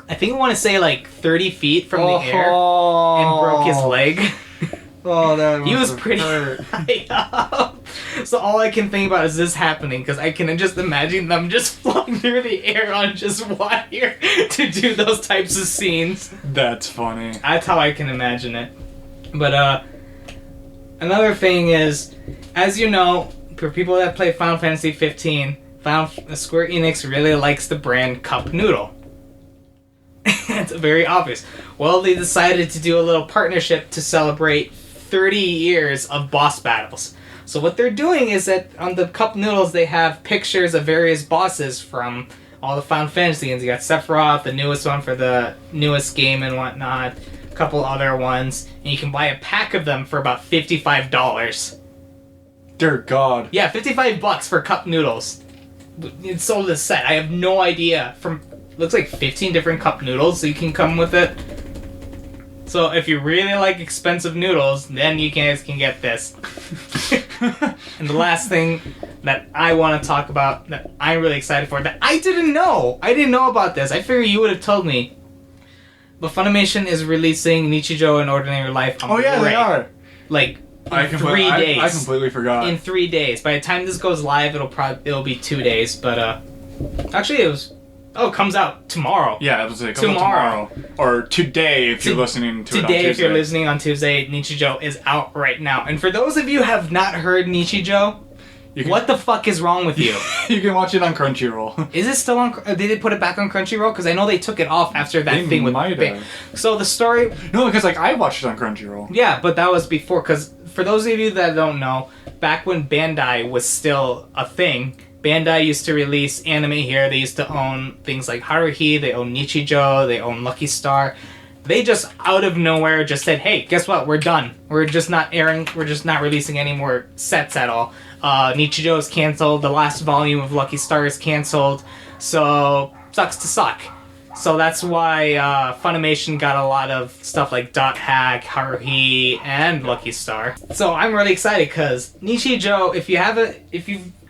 I think I want to say like 30 feet from the air and broke his leg. Oh, that he was pretty high up. So all I can think about is this happening, because I can just imagine them just flying through the air on just wire to do those types of scenes. That's funny. That's how I can imagine it. But another thing is, as you know, for people that play Final Fantasy 15, Square Enix really likes the brand Cup Noodle. It's very obvious. Well, they decided to do a little partnership to celebrate 30 years of boss battles. So what they're doing is that on the Cup Noodles they have pictures of various bosses from all the Final Fantasy games. You got Sephiroth, the newest one for the newest game and whatnot, a couple other ones, and you can buy a pack of them for about $55. Dear God. Yeah, $55 for Cup Noodles. It's sold as a set. I have no idea. Looks like 15 different Cup Noodles, so you can come with it. So if you really like expensive noodles, then you guys can get this. And the last thing that I want to talk about that I'm really excited for, that I didn't know about this. I figured you would have told me. But Funimation is releasing Nichijou and Ordinary Life on Blu-ray. Yeah, they are. Like in 3 days. I completely forgot. In 3 days. By the time this goes live, it'll be 2 days. But actually, it comes out tomorrow. Yeah, it was like tomorrow. Or today if you're listening to it on Tuesday. Today if you're listening on Tuesday, Nichijou is out right now. And for those of you who have not heard Nichijou, what the fuck is wrong with you? You can watch it on Crunchyroll. Is it still on? Did they put it back on Crunchyroll? Because I know they took it off after that thing with. So the story. No, because like I watched it on Crunchyroll. Yeah, but that was before. Because for those of you that don't know, back when Bandai was still a thing, Bandai used to release anime here. They used to own things like Haruhi. They own Nichijou. They own Lucky Star. They just out of nowhere just said, "Hey, guess what? We're done. We're just not airing. We're just not releasing any more sets at all." Nichijou is canceled. The last volume of Lucky Star is canceled. So sucks to suck. So that's why Funimation got a lot of stuff like Dot Hack, Haruhi, and Lucky Star. So I'm really excited because Nichijou,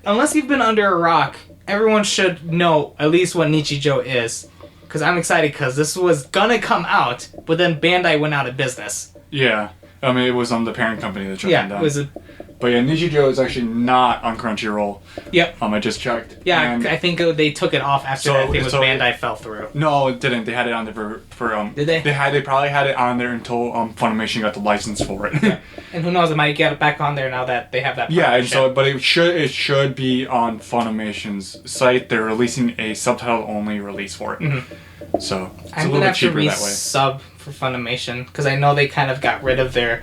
unless you've been under a rock, everyone should know at least what Nichijou is. Because I'm excited because this was gonna come out, but then Bandai went out of business. Yeah. I mean, it was on the parent company that shut them down. It was But yeah, Nichijou is actually not on Crunchyroll. Yep. I just checked. Yeah, I think they took it off after that thing with Bandai fell through. No, it didn't. They had it on there for Did they? They probably had it on there until Funimation got the license for it. Yeah. And who knows, it might get it back on there now that they have that. Yeah, and but it should be on Funimation's site. They're releasing a subtitle only release for it. Mm-hmm. So it's I'm a little bit cheaper that way. Sub for Funimation because I know they kind of got rid of their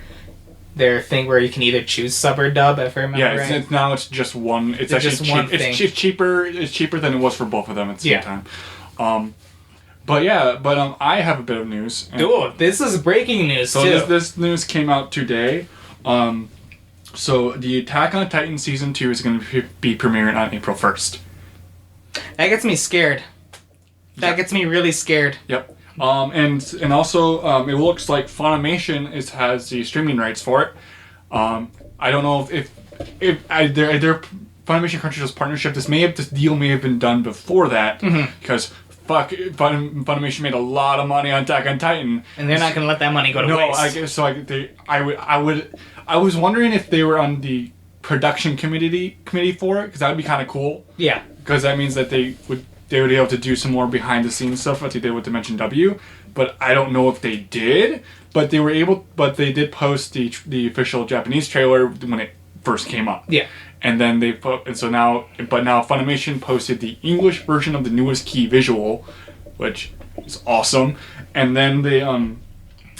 thing where you can either choose sub or dub, if I remember right. Now it's just one. It's actually just one thing. It's cheaper. It's cheaper than it was for both of them at the same time. But I have a bit of news. Ooh, this is breaking news too. So this news came out today. So the Attack on Titan season 2 is going to be premiering on April 1st. That gets me scared. That gets me really scared. Yep. And also it looks like Funimation has the streaming rights for it. I don't know if their Funimation Crunchyroll's partnership. This deal may have been done before that because Funimation made a lot of money on Attack on Titan, and they're not going to let that money go to waste. I was wondering if they were on the production committee for it because that would be kind of cool. Yeah. Because that means that they would be able to do some more behind the scenes stuff like they did with Dimension W, but I don't know if they did. But they did post the official Japanese trailer when it first came up. Yeah. And then now Funimation posted the English version of the newest key visual, which is awesome. And then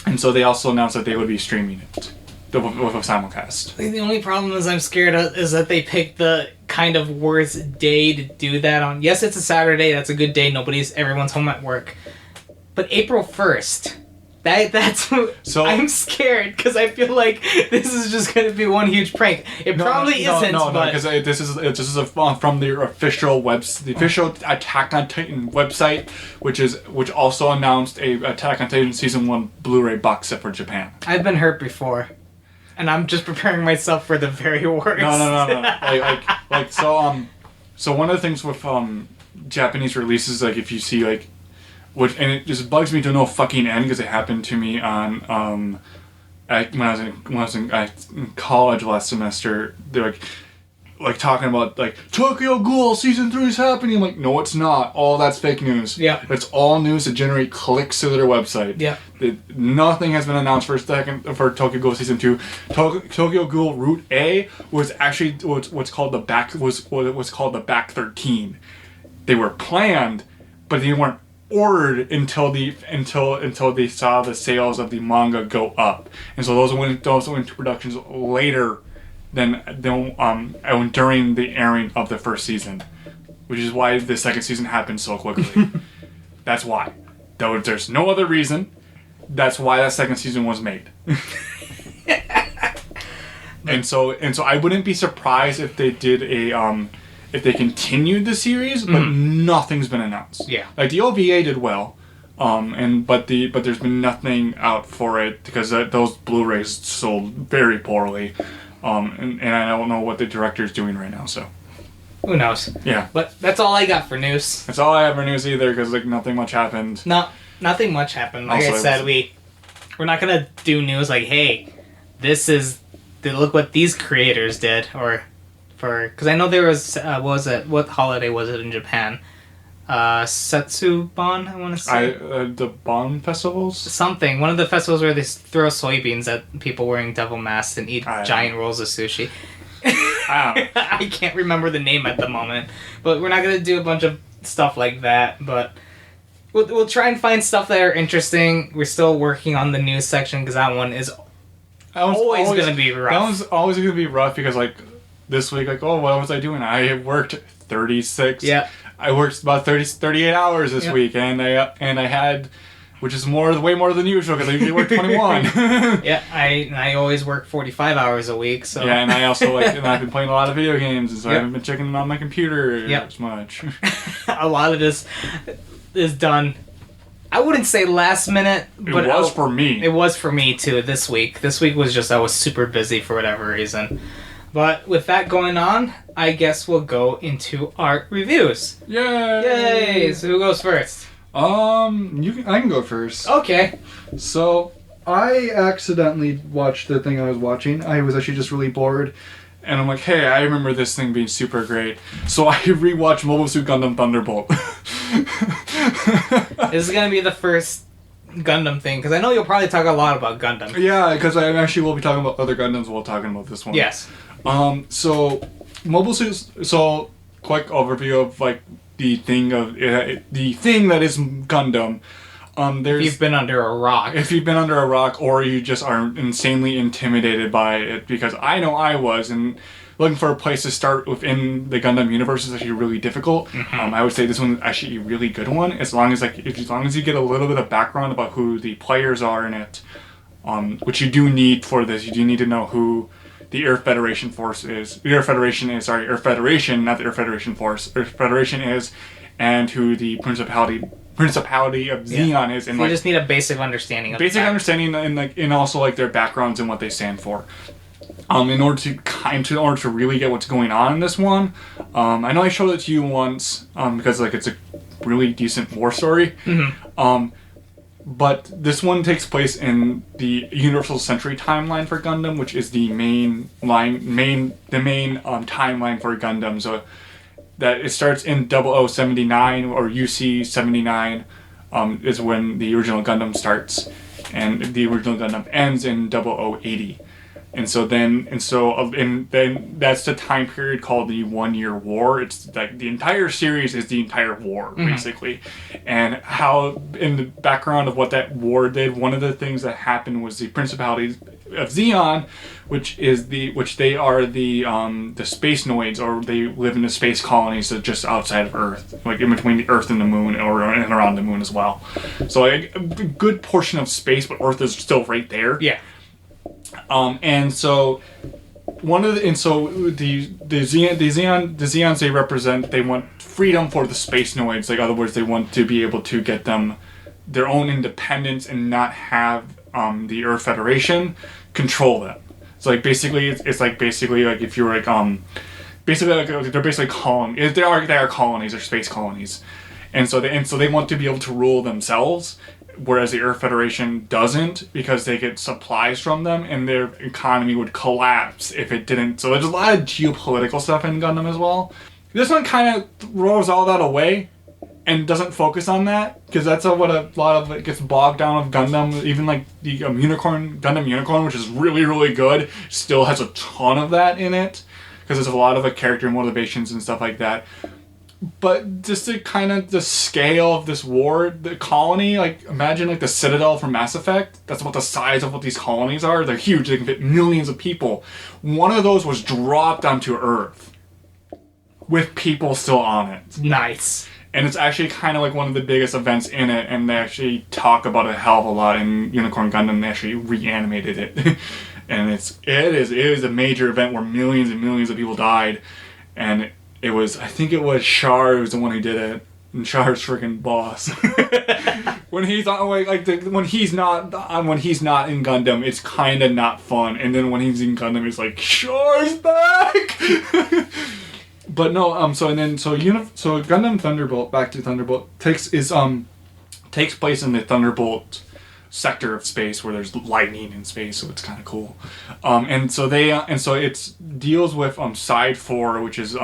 And so they also announced that they would be streaming it with a simulcast. The only problem is I'm scared of is that they picked the kind of worst day to do that on. Yes, it's a Saturday. That's a good day. Everyone's home at work. But April 1st. That's so I'm scared because I feel like this is just going to be one huge prank. It probably isn't. No, because this is from the official the official Attack on Titan website, which also announced a Attack on Titan season 1 Blu-ray box set for Japan. I've been hurt before, and I'm just preparing myself for the very worst. No. So one of the things with Japanese releases, like if you see like. And it just bugs me to no fucking end because it happened to me on when I was in college last semester. They're like talking about like Tokyo Ghoul season 3 is happening. I'm like, no, it's not. All that's fake news. Yeah, it's all news to generate clicks to their website. Yeah, nothing has been announced for Tokyo Ghoul season 2. Tokyo Ghoul Route A was actually what's called the back 13. They were planned, but they weren't ordered until they saw the sales of the manga go up, and so those went into productions later than during the airing of the first season, which is why the second season happened so quickly. That's why. There's no other reason. That's why that second season was made. and so I wouldn't be surprised if they did if they continued the series, but nothing's been announced. Yeah. Like the OVA did well, but there's been nothing out for it because those Blu-rays sold very poorly, and I don't know what the director's doing right now. So. Who knows? Yeah. But that's all I got for news. That's all I have for news either because like nothing much happened. No, nothing much happened. Like I said, we're not gonna do news like, hey, look what these creators did because I know there was what holiday was it in Japan? Setsubon, I want to say. The Bon festivals? Something. One of the festivals where they throw soybeans at people wearing devil masks and eat giant rolls of sushi. I can't remember the name at the moment, but we're not going to do a bunch of stuff like that, but we'll try and find stuff that are interesting. We're still working on the news section because that one is always going to be rough. That one's always going to be rough because like this week, like, oh, what was I doing? I worked 36. Yeah. I worked about 38 hours this week, and I had, which is way more than usual because I usually work 21. Yeah, I always work 45 hours a week. So yeah, and I also I've been playing a lot of video games, and so I haven't been checking them on my computer as much. A lot of this is done. I wouldn't say last minute, but it was for me. It was for me too. This week was just I was super busy for whatever reason. But with that going on, I guess we'll go into our reviews. Yay! So who goes first? I can go first. Okay. So I accidentally watched the thing I was watching. I was actually just really bored, and I'm like, hey, I remember this thing being super great. So I rewatched Mobile Suit Gundam Thunderbolt. This is gonna be the first Gundam thing because I know you'll probably talk a lot about Gundam. Yeah, because I actually will be talking about other Gundams while talking about this one. Yes. So Mobile Suits. So quick overview of like the thing that is Gundam. If you've been under a rock, or you just are insanely intimidated by it, because I know I was, and looking for a place to start within the Gundam universe is actually really difficult. I would say this one is actually a really good one, as long as you get a little bit of background about who the players are in it, which you do need for this. You do need to know who the Earth Federation force is. Earth Federation, not the Earth Federation force. Earth Federation is, and who the Principality of Xeon is. And you just need a basic understanding of and also like their backgrounds and what they stand for. In order to really get what's going on in this one, I know I showed it to you once because like it's a really decent war story. But this one takes place in the Universal Century timeline for Gundam, which is the main timeline for Gundam. So that it starts in 0079 or UC 79 is when the original Gundam starts, and the original Gundam ends in 0080. And then that's the time period called the 1 Year War. It's like the entire series is the entire war, basically. And how, in the background of what that war did, one of the things that happened was the Principality of Xeon, which they are the space noids, or they live in the space colonies that just outside of Earth, like in between the Earth and the Moon, and around the Moon as well. So like a good portion of space, but Earth is still right there. Yeah. And so the Xeons they represent, they want freedom for the space noids. Like, in other words, they want to be able to get them their own independence and not have the Earth Federation control them. So like basically, it's like basically like if you're like basically like they're basically colonies. They are colonies, they're space colonies, and so they want to be able to rule themselves. Whereas the Earth Federation doesn't, because they get supplies from them, and their economy would collapse if it didn't. So there's a lot of geopolitical stuff in Gundam as well. This one kind of throws all that away and doesn't focus on that, because that's what a lot of it gets bogged down with Gundam. Even like the Gundam Unicorn, which is really, really good, still has a ton of that in it, because there's a lot of character motivations and stuff like that. But just to kind of the scale of this war, the colony, like imagine like the Citadel from Mass Effect. That's about the size of what these colonies are. They're huge. They can fit millions of people. One of those was dropped onto Earth with people still on it. Nice. And it's actually kind of like one of the biggest events in it, and they actually talk about it a hell of a lot in Unicorn Gundam. They actually reanimated it. And it is a major event where millions and millions of people died, and I think it was Char who was the one who did it, and Char's freaking boss. When he's on, when he's not in Gundam, it's kind of not fun, and then when he's in Gundam, it's like Char's back. But no, Gundam Thunderbolt, back to Thunderbolt, takes place in the Thunderbolt sector of space where there's lightning in space, so it's kind of cool. And so it deals with Side 4, which is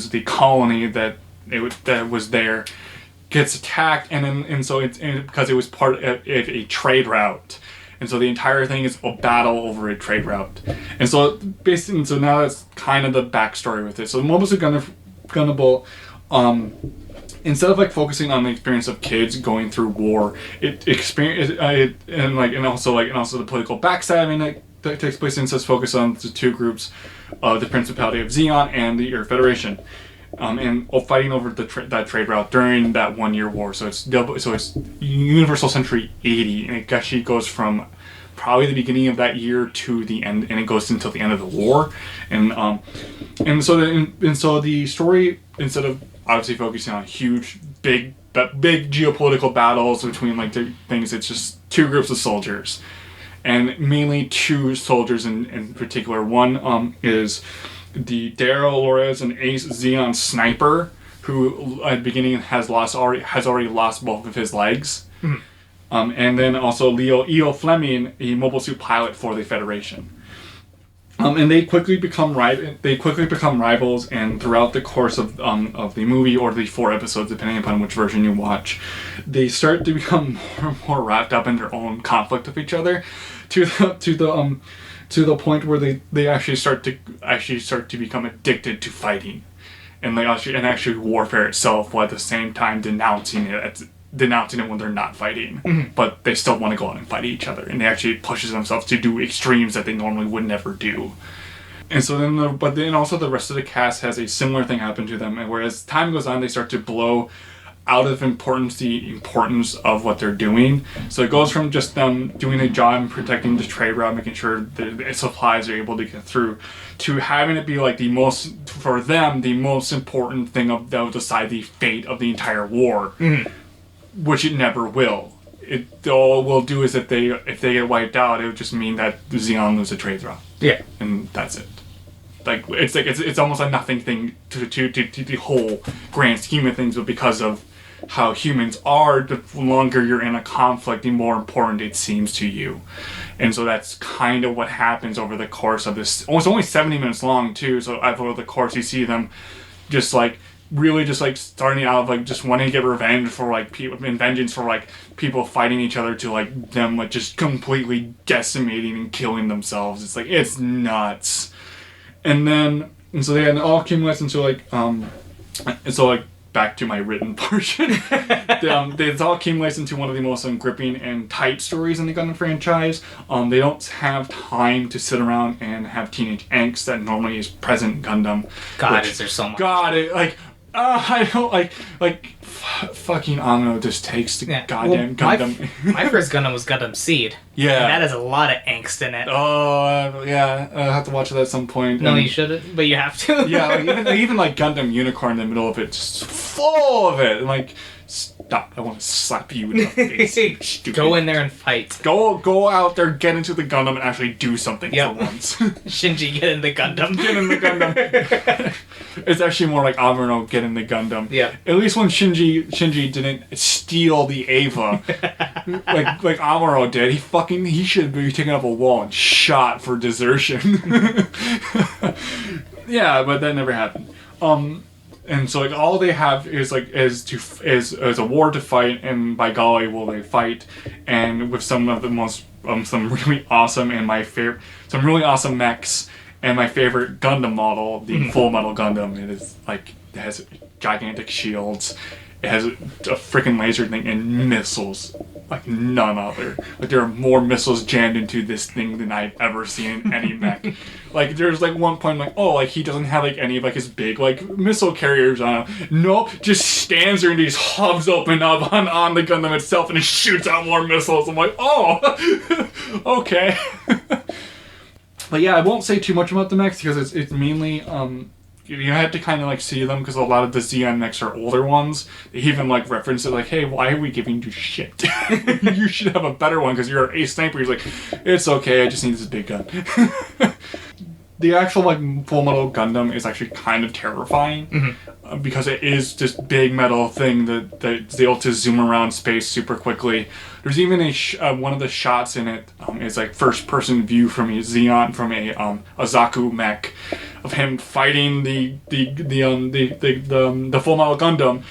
the colony that was there, gets attacked, because it was part of a trade route, and so the entire thing is a battle over a trade route, and so now that's kind of the backstory with it. So Mobile Suit Gundam Bolt, instead of like focusing on the experience of kids going through war, and also the political backstabbing that takes place, and says focus on the two groups of the Principality of Xeon and the Earth Federation, and fighting over that trade route during that 1 Year War. So it's Universal Century 80, and it actually goes from probably the beginning of that year to the end, and it goes until the end of the war. And so the story, instead of obviously focusing on huge, big geopolitical battles between like the things, it's just two groups of soldiers. And mainly two soldiers in particular. One is the Daryl Lores and Ace Xeon sniper, who at the beginning has already lost both of his legs. Mm-hmm. And then also Leo Fleming, a mobile suit pilot for the Federation. And they quickly become rivals, and throughout the course of the movie, or the 4 episodes, depending upon which version you watch, they start to become more and more wrapped up in their own conflict with each other, to the point where they actually start to become addicted to fighting, and actually warfare itself, while at the same time denouncing it when they're not fighting. Mm-hmm. But they still want to go out and fight each other, and they actually pushes themselves to do extremes that they normally would never do. And so then also the rest of the cast has a similar thing happen to them, and whereas time goes on, they start to blow out of importance the importance of what they're doing. So it goes from just them doing a job and protecting the trade route, making sure the supplies are able to get through, to having it be like the most important thing that will decide the fate of the entire war. Mm-hmm. Which it never will. All it will do is if they get wiped out, it would just mean that Xeon loses a trade route. Yeah, and that's it. It's almost a nothing thing to the whole grand scheme of things, but because of how humans are, the longer you're in a conflict, the more important it seems to you. And so that's kind of what happens over the course of this. Oh, it's only 70 minutes long too. So over the course, you see them just like really just like starting out of like just wanting to get revenge for like people and vengeance for like people fighting each other to like them like just completely decimating and killing themselves. It's like it's nuts. And so it all accumulates into like and so like back to my written portion. It all accumulates into one of the most gripping and tight stories in the Gundam franchise. They don't have time to sit around and have teenage angst that normally is present in Gundam. God, is there so much? God, I don't fucking Amino just takes the goddamn Gundam. My first Gundam was Gundam Seed. Yeah. And that has a lot of angst in it. Oh, yeah. I'll have to watch it at some point. No, you shouldn't, but you have to. Yeah, like, even like Gundam Unicorn in the middle of it, just full of it. And like, stop. I want to slap you in the face. Stupid. Go in there and fight. Go out there, get into the Gundam, and actually do something for once. Shinji, get in the Gundam. Get in the Gundam. It's actually more like Amuro, get in the Gundam. Yeah. At least when Shinji didn't steal the Ava, like Amuro did, he should be taken up a wall and shot for desertion. Yeah, but that never happened. And so like all they have is a war to fight, and by golly will they fight, and with some of the most some really awesome some really awesome mechs, and my favorite Gundam model, the Full Metal Gundam. It has gigantic shields, it has a freaking laser thing and missiles like none other. Like there are more missiles jammed into this thing than I've ever seen in any mech. Like there's like one point like, oh, like he doesn't have like any of like his big like missile carriers on him. Nope, just stands there and these hubs open up on the Gundam itself and it shoots out more missiles. I'm like, oh, okay. But yeah, I won't say too much about the mechs because it's mainly you have to kind of like see them because a lot of the Zeon mechs are older ones. They even like reference it like, hey, why are we giving you shit? You should have a better one because you're an ace sniper. He's like, it's okay, I just need this big gun. The actual like Full Metal Gundam is actually kind of terrifying because it is this big metal thing that's able to zoom around space super quickly. There's even one of the shots in it is like first person view from a Zeon from a Zaku mech of him fighting the Full Metal Gundam,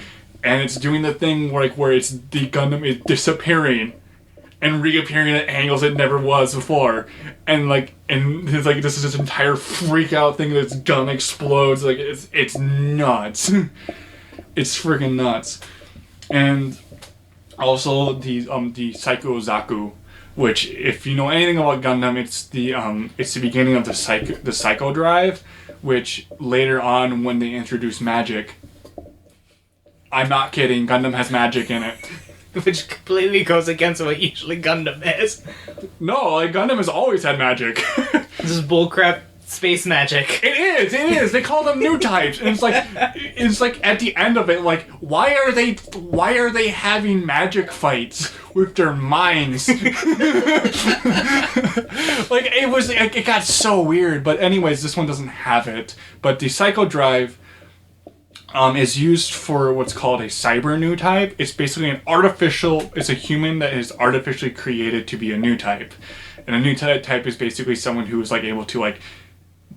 and it's doing the thing where it's the Gundam is disappearing and reappearing at angles it never was before, and it's like this is this entire freak out thing that's gun explodes. Like it's nuts. It's freaking nuts. And also the Psycho Zaku, which if you know anything about Gundam, it's the beginning of the Psycho Drive, which later on when they introduce magic, I'm not kidding, Gundam has magic in it. Which completely goes against what usually Gundam is. No, like Gundam has always had magic. This is bullcrap space magic. It is. They call them new types, and it's like at the end of it, like why are they having magic fights with their minds? Like it got so weird. But anyways, this one doesn't have it. But the Psycho Drive is used for what's called a cyber new type. It's basically it's a human that is artificially created to be a new type. And a new type is basically someone who is like able to like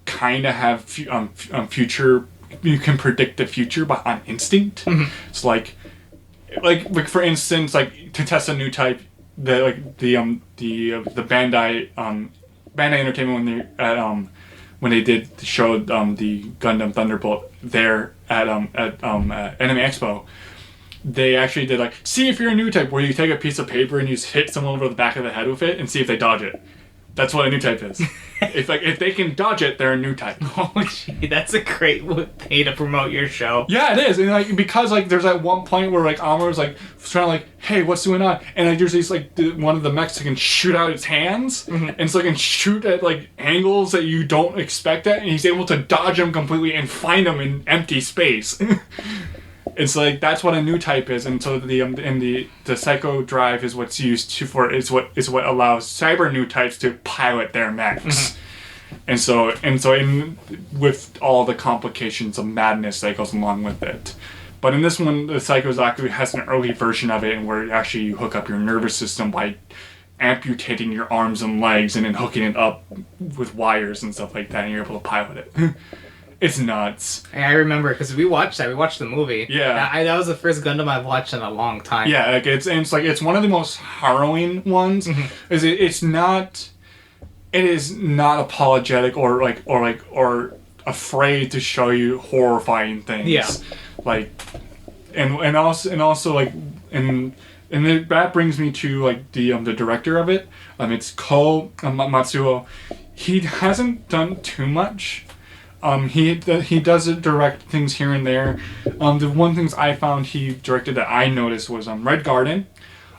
kind of have future. You can predict the future but on instinct. Mm-hmm. It's like for instance, like to test a new type, the Bandai Entertainment when they did show the Gundam Thunderbolt there at Anime Expo, they actually did like see if you're a new type, where you take a piece of paper and you just hit someone over the back of the head with it and see if they dodge it. That's what a new type is. If they can dodge it, they're a new type. Oh, gee, that's a great way to promote your show. Yeah, it is, and like because like there's that one point where like Amuro's like trying to like, hey, what's going on? And like there's these like one of the mechs that can shoot out its hands, and so it can shoot at like angles that you don't expect it, and he's able to dodge them completely and find them in empty space. It's like that's what a new type is, and so the Psycho Drive is what's used is what allows cyber new types to pilot their mechs, and so with all the complications of madness that goes along with it. But in this one, the Psycho Zaku has an early version of it, and where actually you hook up your nervous system by amputating your arms and legs, and then hooking it up with wires and stuff like that, and you're able to pilot it. It's nuts. I remember because we watched that. We watched the movie. Yeah. That was the first Gundam I've watched in a long time. Yeah, like it's one of the most harrowing ones. Is it's not. It is not apologetic or afraid to show you horrifying things. Yeah. Like, and also like that brings me to like the director of it. It's Ko Matsuo. He hasn't done too much. He does direct things here and there. The one things I found he directed that I noticed was Red Garden,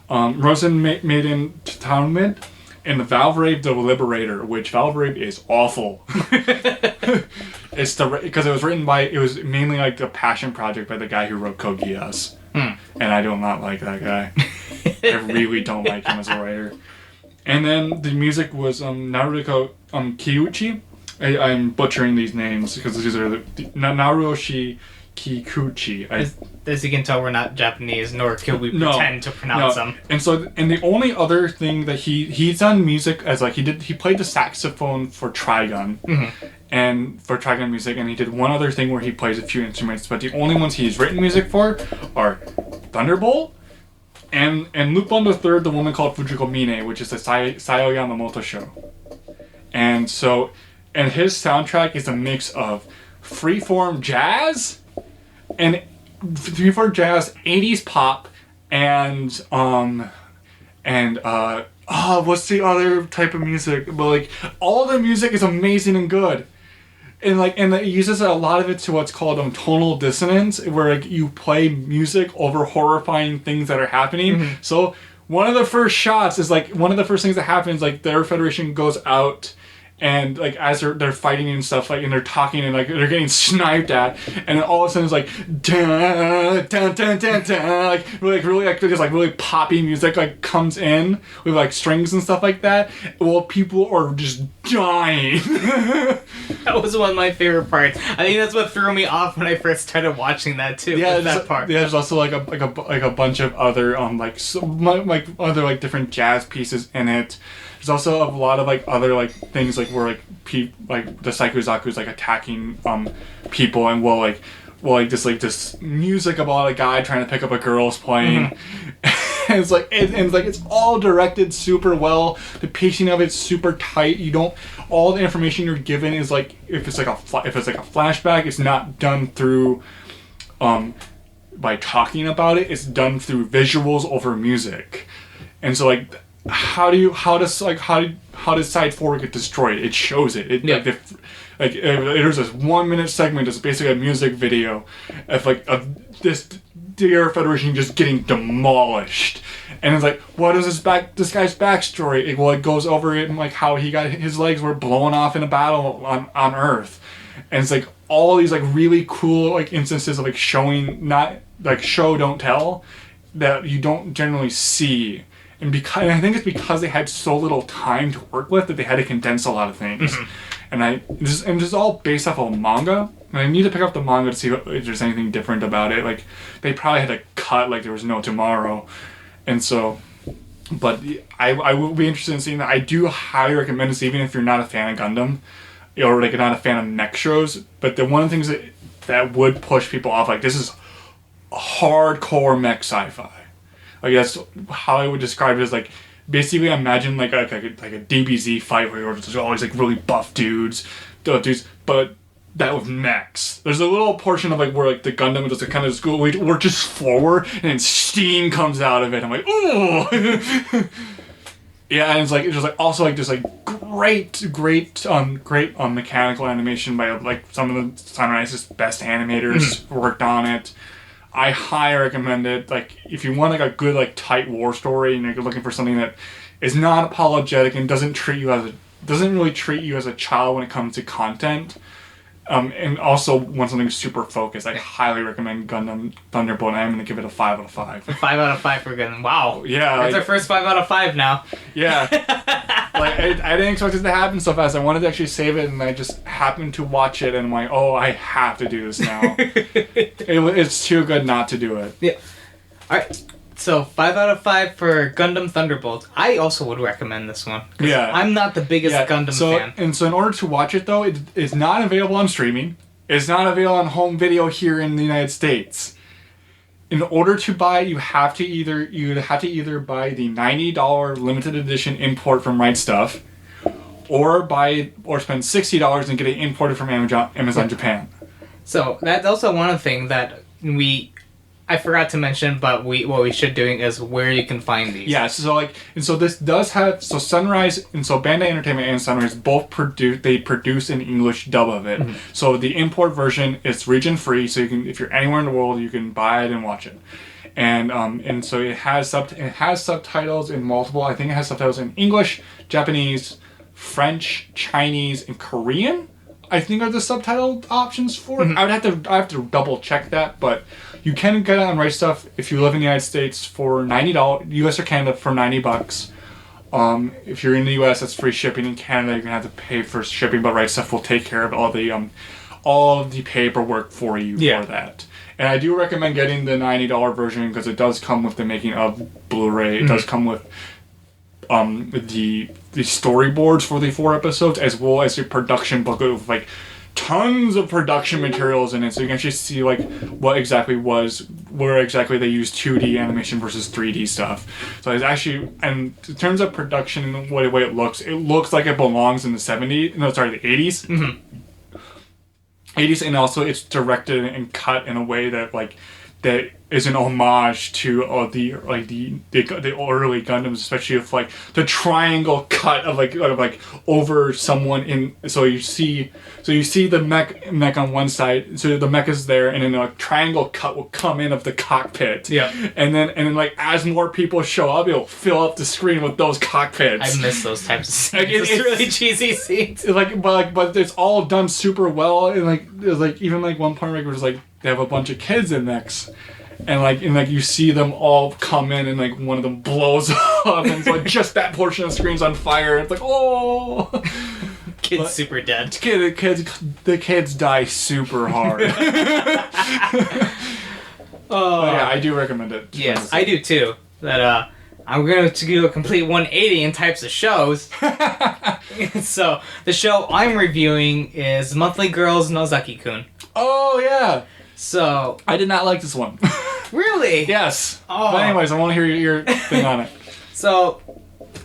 Rosen Maiden Tournament, and the Valvrave the Liberator, which Valvrave is awful. It's because it was mainly like the passion project by the guy who wrote Code Geass. And I do not like that guy. I really don't like him as a writer. And then the music was Naruto Kiyuchi. I'm butchering these names because these are the Narushi Kikuchi. As you can tell, we're not Japanese, nor can we pretend to pronounce them. And the only other thing that he's done music as like he played the saxophone for Trigun, and for Trigun music, and he did one other thing where he plays a few instruments. But the only ones he's written music for are Thunderbolt, and Lupin the Third, the woman called Fujiko Mine, which is the Sayo Yamamoto show. And his soundtrack is a mix of freeform jazz and 80s pop and what's the other type of music? But like all the music is amazing and good. And it uses a lot of it to what's called tonal dissonance, where like you play music over horrifying things that are happening. So one of the first shots is like one of the first things that happens, like the Air Federation goes out and like as they're fighting and stuff, like, and they're talking and like they're getting sniped at, and then all of a sudden it's like dun, dun, dun, dun, dun, like really like just like really poppy music like comes in with like strings and stuff like that. Well, people are just dying. That was one of my favorite parts. I think that's what threw me off when I first started watching that too. Yeah, that part. Yeah, there's also like a bunch of other other like different jazz pieces in it. There's also a lot of like other like things like where like the Saikuzaku's like attacking people, and this music about a guy trying to pick up a girl's playing. And it's all directed super well. The pacing of it's super tight. All the information you're given is like if it's like a flashback, it's not done through by talking about it. It's done through visuals over music. And so like how does Side 4 get destroyed? It shows it. There's this 1 minute segment that's basically a music video of this Air Federation just getting demolished, and it's like, what is this guy's backstory? It goes over it and like how he got his legs were blown off in a battle on Earth, and it's like all these like really cool like instances of like showing, not like show don't tell, that you don't generally see. And I think it's because they had so little time to work with that they had to condense a lot of things. And this is all based off of a manga. And I need to pick up the manga to see if there's anything different about it. Like they probably had to cut like there was no tomorrow. And so, but I will be interested in seeing that. I do highly recommend this, even if you're not a fan of Gundam or like not a fan of mech shows. But the one of the things that would push people off, like this is hardcore mech sci-fi. Like that's how I would describe it, as like basically imagine like a DBZ fight where there's always like really buff dudes, but that with mechs. There's a little portion of like where like the Gundam does kind of just we're just forward and then steam comes out of it. I'm like, ooh. Yeah, and it's just like also like just like great mechanical animation by like some of the Sunrise's best animators worked on it. I highly recommend it. Like, if you want like a good like tight war story and you're looking for something that is not apologetic and doesn't really treat you as a child when it comes to content, and also want something super focused, I highly recommend Gundam Thunderbolt. And I'm going to give it a 5 out of 5. A 5 out of 5 for Gundam. Wow. Yeah. That's our first 5 out of 5 now. Yeah. Like I didn't expect it to happen so fast. I wanted to actually save it, and I just happened to watch it, and I'm like, oh, I have to do this now. It's too good not to do it. Yeah. Alright. So 5 out of 5 for Gundam Thunderbolt. I also would recommend this one. Yeah. I'm not the biggest Gundam fan. And so in order to watch it though, it is not available on streaming. It's not available on home video here in the United States. In order to buy it, you have to either buy the $90 limited edition import from Right Stuff, or spend $60 and get it imported from Amazon Japan. So that's also one thing that I forgot to mention, but what we should doing is where you can find these. Yeah, so this does have Sunrise, and so Bandai Entertainment and Sunrise both produce an English dub of it. Mm-hmm. So the import version is region free, so you can, if you're anywhere in the world, you can buy it and watch it. And so it has subtitles in multiple. I think it has subtitles in English, Japanese, French, Chinese, and Korean. I think are the subtitle options for it. Mm-hmm. I have to double check that, but you can get it on Right Stuff if you live in the United States for $90, US or Canada for $90. If you're in the US, that's free shipping. In Canada, you're gonna have to pay for shipping, but Right Stuff will take care of all of the paperwork for you for that. And I do recommend getting the $90 version because it does come with the making of Blu-ray. It does come with the storyboards for the 4 episodes, as well as a production book of like tons of production materials in it, so you can actually see like where exactly they used 2D animation versus 3D stuff. So it's actually, and in terms of production and the way it looks like it belongs in the 80s. Mm-hmm. 80s, and also it's directed and cut in a way that that is an homage to the early Gundams, especially if like the triangle cut of over someone in. So you see the mech on one side, so the mech is there, and then a triangle cut will come in of the cockpit. Yeah. And then like as more people show up, it'll fill up the screen with those cockpits. I miss those types of scenes. It's really cheesy scenes. But it's all done super well, and there's even one point where it's they have a bunch of kids in mechs. And you see them all come in, and one of them blows up, and it's just that portion of the screen's on fire. It's kid's super dead. The kids die super hard. Yeah, I do recommend it. Yes, I do too. That I'm going to do a complete 180 in types of shows. So the show I'm reviewing is Monthly Girls Nozaki-kun. Oh yeah. So I did not like this one. Really? Yes. Oh. But anyways, I want to hear your thing on it. So,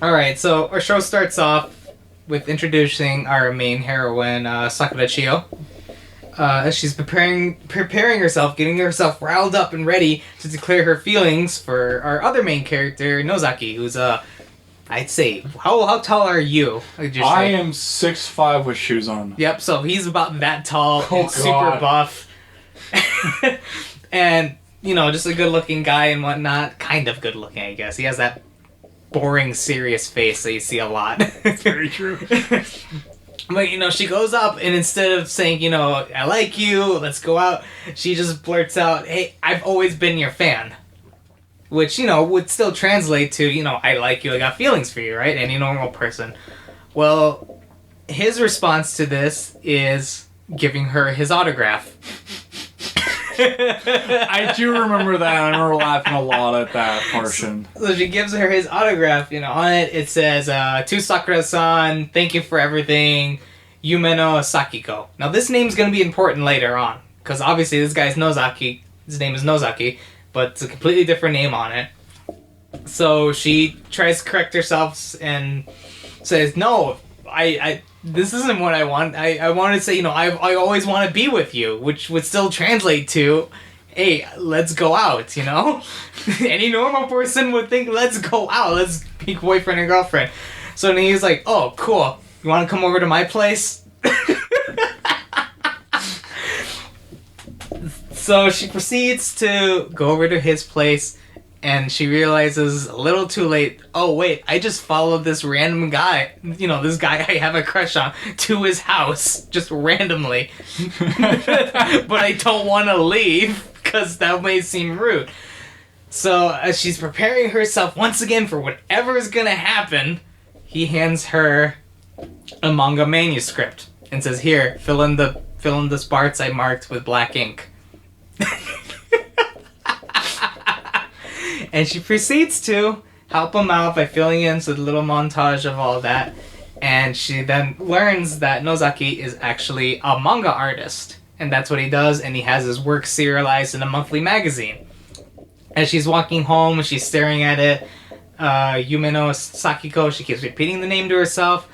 alright, so our show starts off with introducing our main heroine, Sakura Chiyo. As she's preparing herself, getting herself riled up and ready to declare her feelings for our other main character, Nozaki, who's I'd say, how tall are you? I am 6'5" with shoes on. Yep, so he's about that tall and super buff. And, just a good-looking guy and whatnot. Kind of good-looking, I guess. He has that boring, serious face that you see a lot. Very true. But, she goes up, and instead of saying, I like you, let's go out, she just blurts out, hey, I've always been your fan. Which, would still translate to, I like you, I got feelings for you, right? Any normal person. Well, his response to this is giving her his autograph. I do remember that. I remember laughing a lot at that portion. So she gives her his autograph. On it says, "To Sakura-san, thank you for everything. Yume no Sakiko." Now this name's gonna be important later on, because obviously this guy's Nozaki. His name is Nozaki, but it's a completely different name on it. So she tries to correct herself and says, "No, this isn't what I want. I want to say, I always want to be with you," which would still translate to, hey, let's go out, Any normal person would think, let's go out, let's be boyfriend and girlfriend. So then he's like, oh, cool, you want to come over to my place? So she proceeds to go over to his place, and she realizes a little too late, oh wait, I just followed this random guy, this guy I have a crush on, to his house, just randomly. But I don't want to leave, because that may seem rude. So as she's preparing herself once again for whatever is going to happen, he hands her a manga manuscript, and says, here, fill in the parts I marked with black ink. And she proceeds to help him out by filling in a little montage of all that. And she then learns that Nozaki is actually a manga artist. and that's what he does, and he has his work serialized in a monthly magazine. As she's walking home, she's staring at it. Yumeno Sakiko, she keeps repeating the name to herself,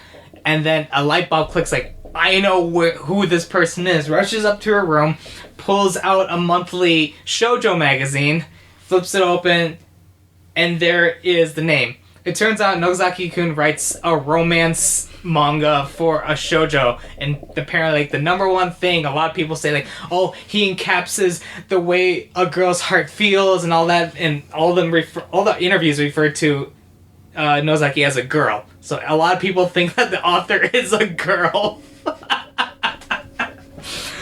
and then a light bulb clicks like, I know who this person is. Rushes up to her room, pulls out a monthly shoujo magazine, flips it open, and there is the name. It turns out Nozaki-kun writes a romance manga for a shoujo, and apparently like the number one thing a lot of people say, like, oh, he encapsulates the way a girl's heart feels and all that, and all the interviews refer to Nozaki as a girl. So a lot of people think that the author is a girl.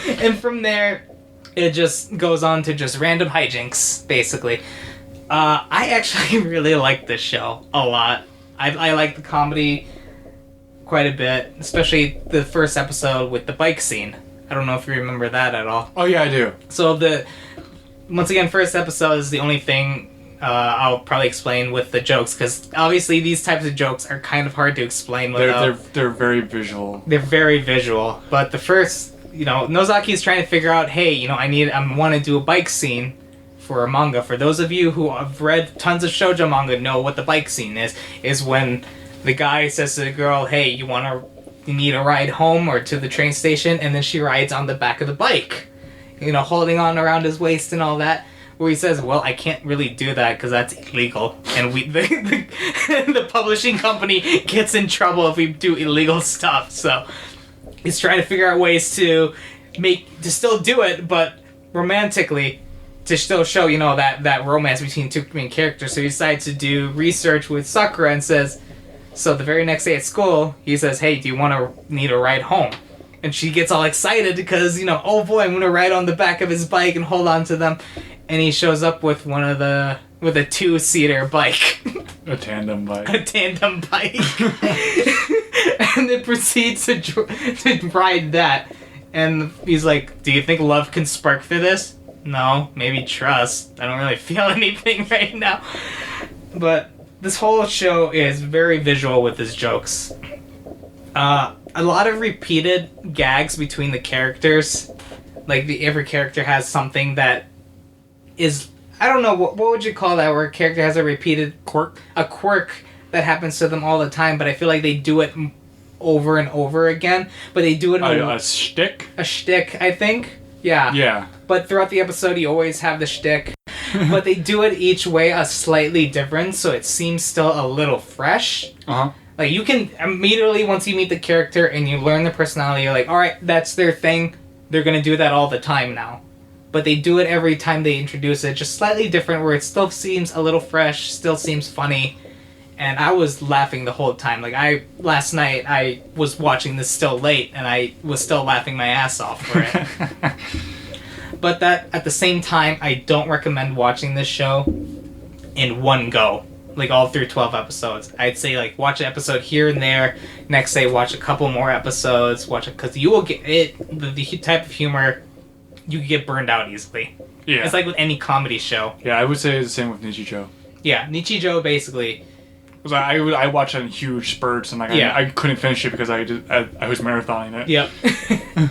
And from there, it just goes on to just random hijinks, basically. I actually really like this show a lot. I like the comedy quite a bit, especially the first episode with the bike scene. I don't know if you remember that at all. Oh yeah, I do. So once again, first episode is the only thing I'll probably explain with the jokes, because obviously these types of jokes are kind of hard to explain without... They're very visual. They're very visual, but the first, Nozaki is trying to figure out, hey, I want to do a bike scene for a manga. For those of you who have read tons of shoujo manga know what the bike scene is when the guy says to the girl, hey, you need a ride home or to the train station, and then she rides on the back of the bike, holding on around his waist and all that. Where he says, well, I can't really do that because that's illegal. And the publishing company gets in trouble if we do illegal stuff. So he's trying to figure out ways to still do it, but romantically, to still show, that romance between two main characters. So he decides to do research with Sakura and says, so the very next day at school, he says, hey, do you need a ride home? And she gets all excited because, oh boy, I'm going to ride on the back of his bike and hold on to them. And he shows up with with a 2-seater bike. A tandem bike. A tandem bike. And then proceeds to ride that. And he's like, do you think love can spark through this? No, maybe trust. I don't really feel anything right now. But this whole show is very visual with his jokes. A lot of repeated gags between the characters. Like, every character has something that is, I don't know, what would you call that, where a character has a repeated quirk? A quirk that happens to them all the time, but I feel like they do it over and over again. But they do it in a shtick? A shtick, I think. Yeah. Yeah. But throughout the episode, you always have the shtick. But they do it each way a slightly different, so it seems still a little fresh. Uh-huh. Like, you can immediately, once you meet the character and you learn their personality, you're like, alright, that's their thing. They're gonna do that all the time now. But they do it every time they introduce it, just slightly different, where it still seems a little fresh, still seems funny. And I was laughing the whole time. Like, last night, I was watching this still late, and I was still laughing my ass off for it. But at the same time, I don't recommend watching this show in one go. Like, all through 12 episodes. I'd say, like, watch an episode here and there. Next day, watch a couple more episodes. Because you will get it. The type of humor, you get burned out easily. Yeah. It's like with any comedy show. Yeah, I would say it's the same with Nichijou. Yeah, Nichijou, basically. I watched it in huge spurts, and I couldn't finish it because I was marathoning it. Yep.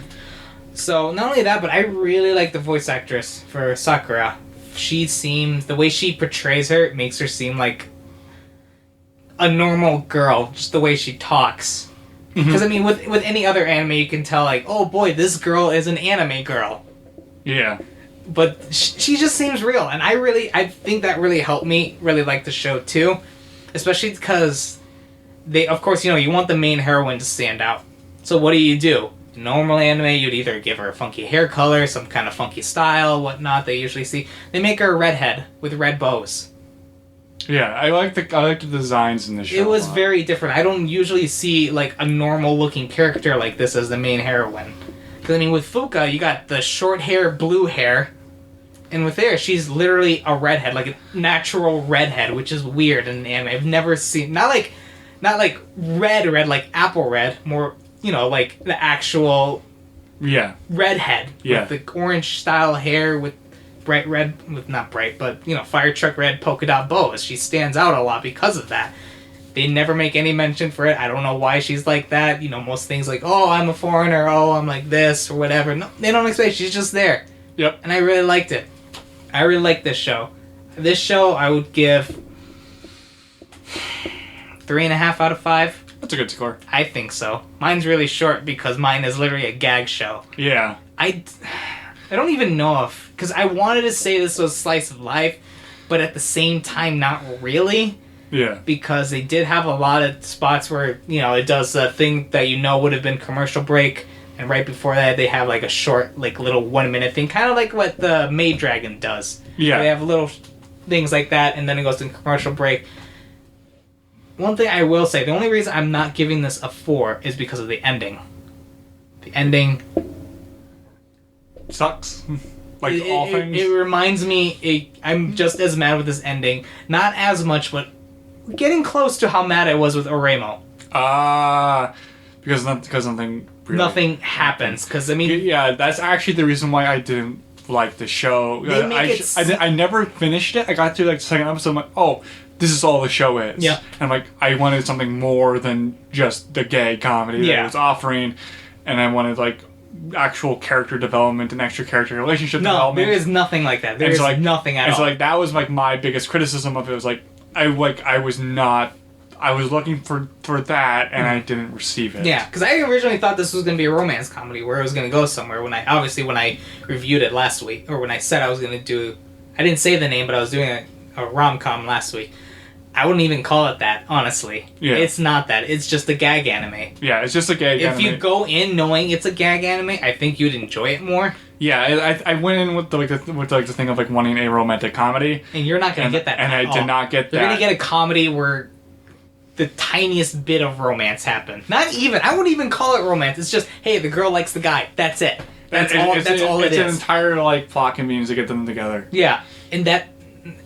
So, not only that, but I really like the voice actress for Sakura. The way she portrays her, it makes her seem like a normal girl, just the way she talks. Because, I mean, with any other anime, you can tell, like, oh boy, this girl is an anime girl. Yeah. But she just seems real, and I think that really helped me really like the show, too. Especially because of course, you want the main heroine to stand out. So what do? In normal anime, you'd either give her a funky hair color, some kind of funky style, whatnot. They usually see. They make her a redhead with red bows. Yeah, I like the designs in the show. It was very different. I don't usually see like a normal looking character like this as the main heroine. Because I mean, with Fuka, you got the short hair, blue hair. And with her, she's literally a redhead, like a natural redhead, which is weird in anime. I've never seen not like red like apple red, more like the actual redhead with the orange style hair with bright red, with not bright, but fire truck red polka dot bows. She stands out a lot because of that. They never make any mention for it. I don't know why she's like that. You know, most things like, oh, I'm a foreigner, oh, I'm like this, or whatever. No, they don't explain. She's just there. Yep. And I really liked it. I really liked this show. This show, I would give 3.5 out of 5. That's a good score. I think so. Mine's really short because mine is literally a gag show. Yeah. I don't even know if... Because I wanted to say this was slice of life, but at the same time, not really. Yeah. Because they did have a lot of spots where, you know, it does a thing that you know would have been commercial break, and right before that, they have like a short, like little 1-minute thing, kind of like what the Maid Dragon does. Yeah. They have little things like that, and then it goes to commercial break. One thing I will say, the only reason I'm not giving this a 4 is because of the ending. The ending... Sucks. Like all things. It reminds me... I'm just as mad with this ending. Not as much, but getting close to how mad I was with Oremo. Because nothing really Nothing happens. Because, I mean... Yeah, that's actually the reason why I didn't like the show. I never finished it. I got to like the second episode, I'm like, oh... This is all the show is. Yeah. And like, I wanted something more than just the gay comedy that it was offering. And I wanted like actual character development and extra character relationship development. No, there is nothing like that. There is nothing at all. And so like, that was like my biggest criticism of it was like, I was looking for that and I didn't receive it. Yeah, because I originally thought this was going to be a romance comedy where it was going to go somewhere when I reviewed it last week, or when I said I was going to do, I didn't say the name, but I was doing a rom-com last week. I wouldn't even call it that, honestly. Yeah. It's not that. It's just a gag anime. Yeah, it's just a gag anime. If you go in knowing it's a gag anime, I think you'd enjoy it more. Yeah, I went in with the thing of like wanting a romantic comedy, and you're not going to get that. And I did not get that. You're going to get a comedy where the tiniest bit of romance happened. Not even. I wouldn't even call it romance. It's just, hey, the girl likes the guy. That's it. That's all it is. It's an entire like plot convenience to get them together. Yeah, the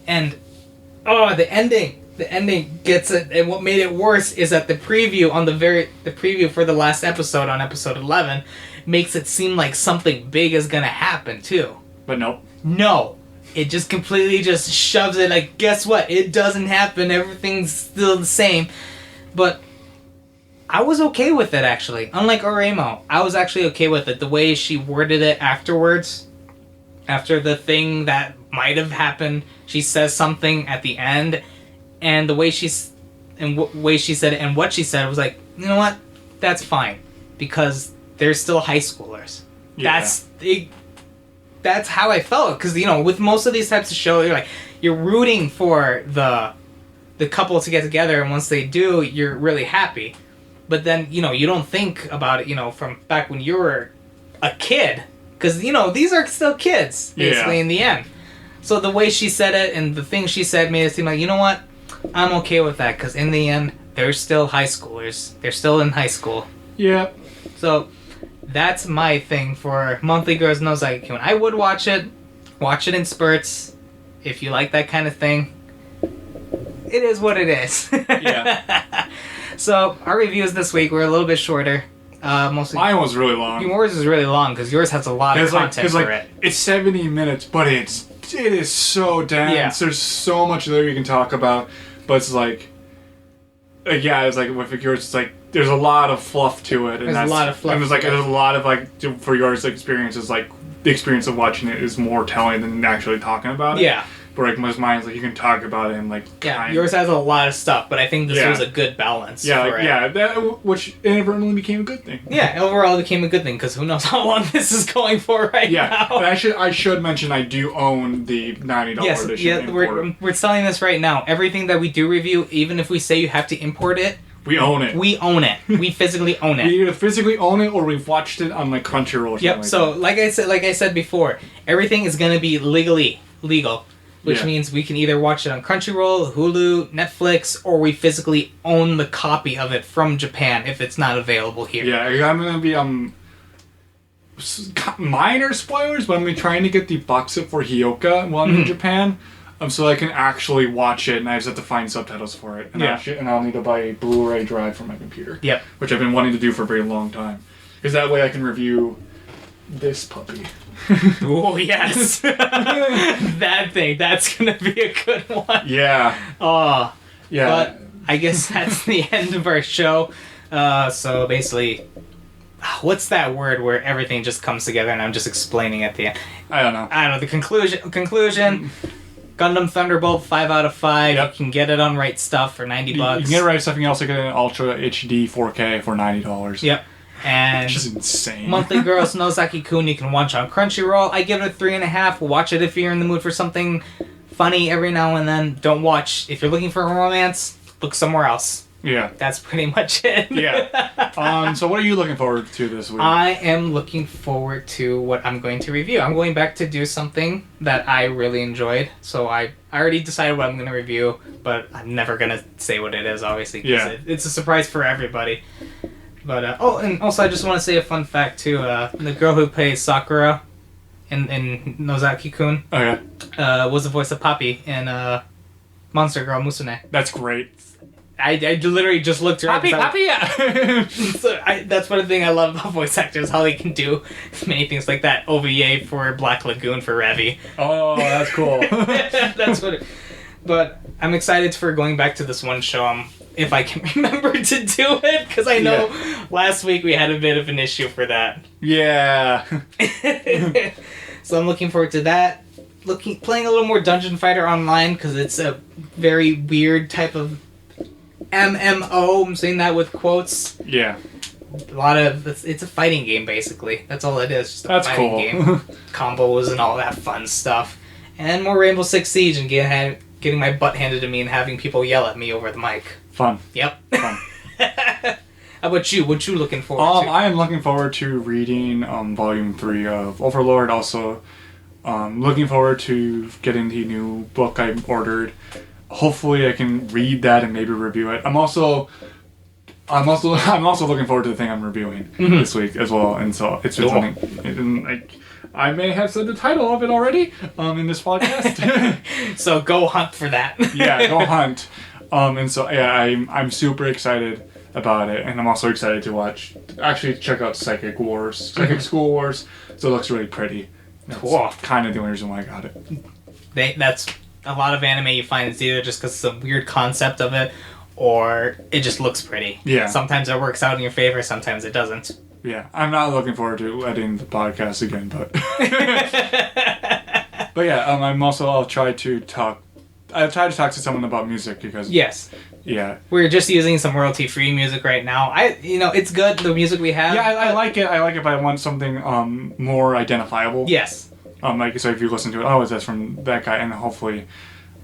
ending. The ending gets it, and what made it worse is that the preview for the last episode on episode 11 makes it seem like something big is gonna happen too. But nope. No, it just completely just shoves it like, guess what? It doesn't happen. Everything's still the same. But I was okay with it actually. Unlike Oremo, I was actually okay with it. The way she worded it afterwards, after the thing that might have happened, she says something at the end. And the way she said it and what she said was like, you know what? That's fine. Because they're still high schoolers. Yeah. That's how I felt. Because, you know, with most of these types of shows, you're rooting for the couple to get together. And once they do, you're really happy. But then, you know, you don't think about it, you know, from back when you were a kid. Because, you know, these are still kids, basically, in the end. So the way she said it and the things she said made it seem like, you know what? I'm okay with that, because in the end, they're still high schoolers. They're still in high school. Yeah. So, that's my thing for Monthly Girls No Zaikun. I would watch it in spurts, if you like that kind of thing. It is what it is. Yeah. So, our reviews this week were a little bit shorter. Mostly. Mine was really long. Yours is really long, because yours has a lot of content for it. It's 70 minutes, but it is so dense. Yeah. There's so much there you can talk about. But it's like, it's like with yours, it's like there's a lot of fluff to it. There's a lot of fluff. And there's a lot of like for yours experiences, like the experience of watching it is more telling than actually talking about it. Yeah. But like most mine's like you can talk about it and like yours has a lot of stuff, but I think this was a good balance. Which inadvertently became a good thing. Yeah, overall it became a good thing because who knows how long this is going for now. But I should mention I do own the $90 edition. Yeah, we're selling this right now. Everything that we do review, even if we say you have to import it, we own it. We own it. We physically own it. We either physically own it or we've watched it on like Crunchyroll. Or yep. So like I said before, everything is going to be legal. Which means we can either watch it on Crunchyroll, Hulu, Netflix, or we physically own the copy of it from Japan if it's not available here. Yeah, I'm going to be minor spoilers, but I'm trying to get the box set for Hyoka while I'm in Japan, so I can actually watch it, and I just have to find subtitles for it. And I'll need to buy a Blu-ray drive for my computer. Yep. Which I've been wanting to do for a very long time. Because that way I can review this puppy. Oh, yes. That thing. That's going to be a good one. Yeah. Oh. Yeah. I guess that's the end of our show. So basically, what's that word where everything just comes together and I'm just explaining at the end? I don't know. The conclusion. Gundam Thunderbolt 5 out of 5. Yep. You can get it on Right Stuff for $90. You can get it right stuff. You can also get it in Ultra HD 4K for $90. Yep. And which is insane. Monthly Girls Nozaki-kun you can watch on Crunchyroll. I give it a 3.5. Watch it if you're in the mood for something funny every now and then. Don't watch. If you're looking for a romance, look somewhere else. Yeah. That's pretty much it. Yeah. So what are you looking forward to this week? I am looking forward to what I'm going to review. I'm going back to do something that I really enjoyed. So I already decided what I'm going to review, but I'm never going to say what it is, obviously. Yeah. It's a surprise for everybody. But, and also I just want to say a fun fact, too. The girl who plays Sakura in Nozaki-kun was the voice of Poppy in Monster Girl Musume. That's great. I literally just looked her up. Poppy, yeah. So that's one thing I love about voice actors, how they can do many things like that. OVA for Black Lagoon for Ravi. Oh, that's cool. That's what But I'm excited for going back to this one show. If I can remember to do it, because I know last week we had a bit of an issue for that. Yeah. So I'm looking forward to that. Playing a little more Dungeon Fighter Online, because it's a very weird type of MMO. I'm saying that with quotes. Yeah. It's a fighting game, basically. That's all it is. Just a fighting game. Combos and all that fun stuff. And more Rainbow Six Siege and getting my butt handed to me and having people yell at me over the mic. Fun. Yep. Fun. How about you? What you looking forward to? I am looking forward to reading Volume 3 of Overlord. Also, looking forward to getting the new book I ordered. Hopefully I can read that and maybe review it. I'm also looking forward to the thing I'm reviewing this week as well. And so it's been something... I may have said the title of it already in this podcast. So go hunt for that. Yeah, go hunt. And so I'm super excited about it, and I'm also excited to check out Psychic School Wars. So it looks really pretty. Cool. Kind of the only reason why I got it. That's a lot of anime you find it's either just because it's a weird concept of it, or it just looks pretty. Yeah. Sometimes it works out in your favor, sometimes it doesn't. Yeah, I'm not looking forward to editing the podcast again, but but yeah, I'll try to talk to someone about music because yeah, we're just using some royalty-free music right now. It's good, the music we have. Yeah, I like it, but I want something more identifiable. Yes. So if you listen to it, that's from that guy, and hopefully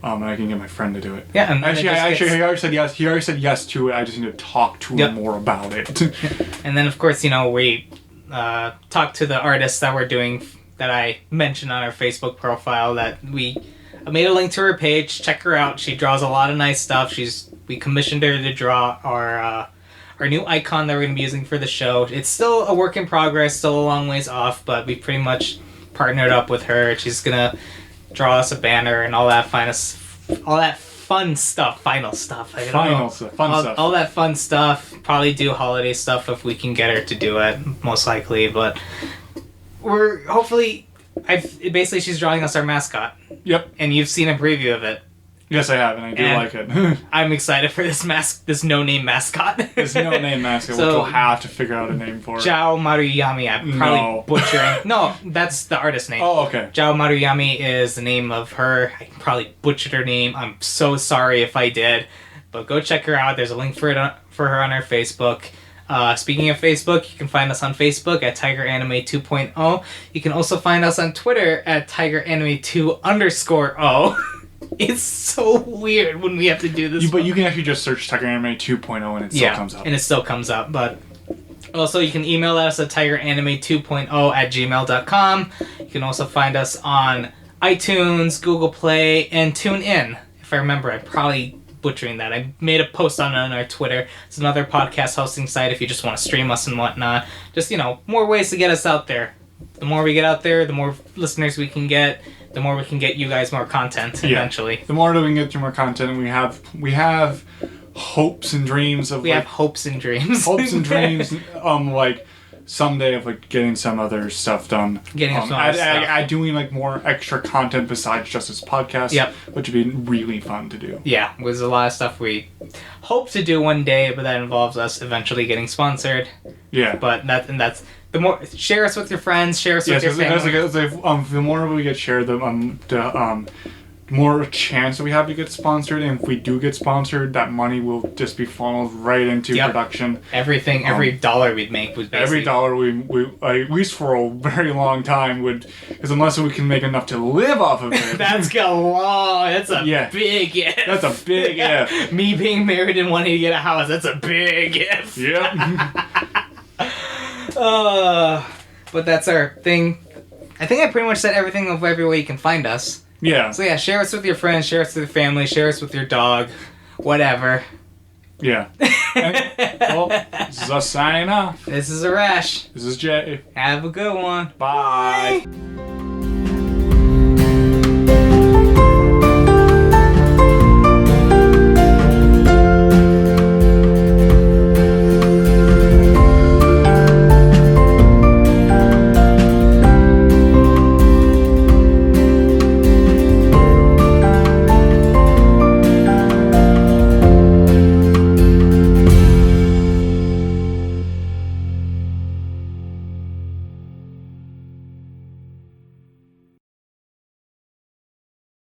I can get my friend to do it. Yeah, and he already said yes. He already said yes to it. I just need to talk to him more about it. And then, of course, we talk to the artists that we're doing, that I mentioned on our Facebook profile, that I made a link to her page. Check her out. She draws a lot of nice stuff. We commissioned her to draw our new icon that we're going to be using for the show. It's still a work in progress, still a long ways off, but we pretty much partnered up with her. She's going to draw us a banner and all that fun stuff. All that fun stuff. Probably do holiday stuff if we can get her to do it, most likely. But we're hopefully. Basically, she's drawing us our mascot. Yep. And you've seen a preview of it. Yes, I have, and I do like it. I'm excited for this no-name mascot. This no-name mascot, which we'll have to figure out a name for. Zhao Maruyami, I'm probably butchering. No, that's the artist name. Oh, okay. Zhao Maruyami is the name of her. I probably butchered her name. I'm so sorry if I did. But go check her out. There's a link for her on our Facebook. Speaking of Facebook, you can find us on Facebook at TigerAnime 2.0. You can also find us on Twitter at TigerAnime2_O. It's so weird when we have to do this. But you can actually just search Tiger Anime 2.0 and it still comes up. And it still comes up. But also you can email us at tigeranime2.0@gmail.com. You can also find us on iTunes, Google Play, and TuneIn. If I remember, I'm probably butchering that. I made a post on our Twitter. It's another podcast hosting site if you just want to stream us and whatnot. Just, more ways to get us out there. The more we get out there, the more listeners we can get. The more we can get you guys more content eventually. The more that we can get you more content, we have hopes and dreams of. We have hopes and dreams. Hopes and dreams, like someday of like getting some other stuff done. Getting some other stuff. Doing like more extra content besides just this podcast. Yep. Which would be really fun to do. Yeah, there's a lot of stuff we hope to do one day, but that involves us eventually getting sponsored. Yeah. But that's the more share us with your friends, share us with your family. The more we get shared, the more chance that we have to get sponsored, and if we do get sponsored, that money will just be funneled right into production. Everything, every dollar we'd make would basically... Every dollar we at least for a very long time would, because unless we can make enough to live off of it. That's a big if. That's a big if. Me being married and wanting to get a house, that's a big if. Yep. But that's our thing. I think I pretty much said everything of every way you can find us. Yeah. So yeah, share us with your friends, share us with your family, share us with your dog, whatever. Yeah. Well, this is us signing off. This is Arash. This is Jay. Have a good one. Bye. Bye.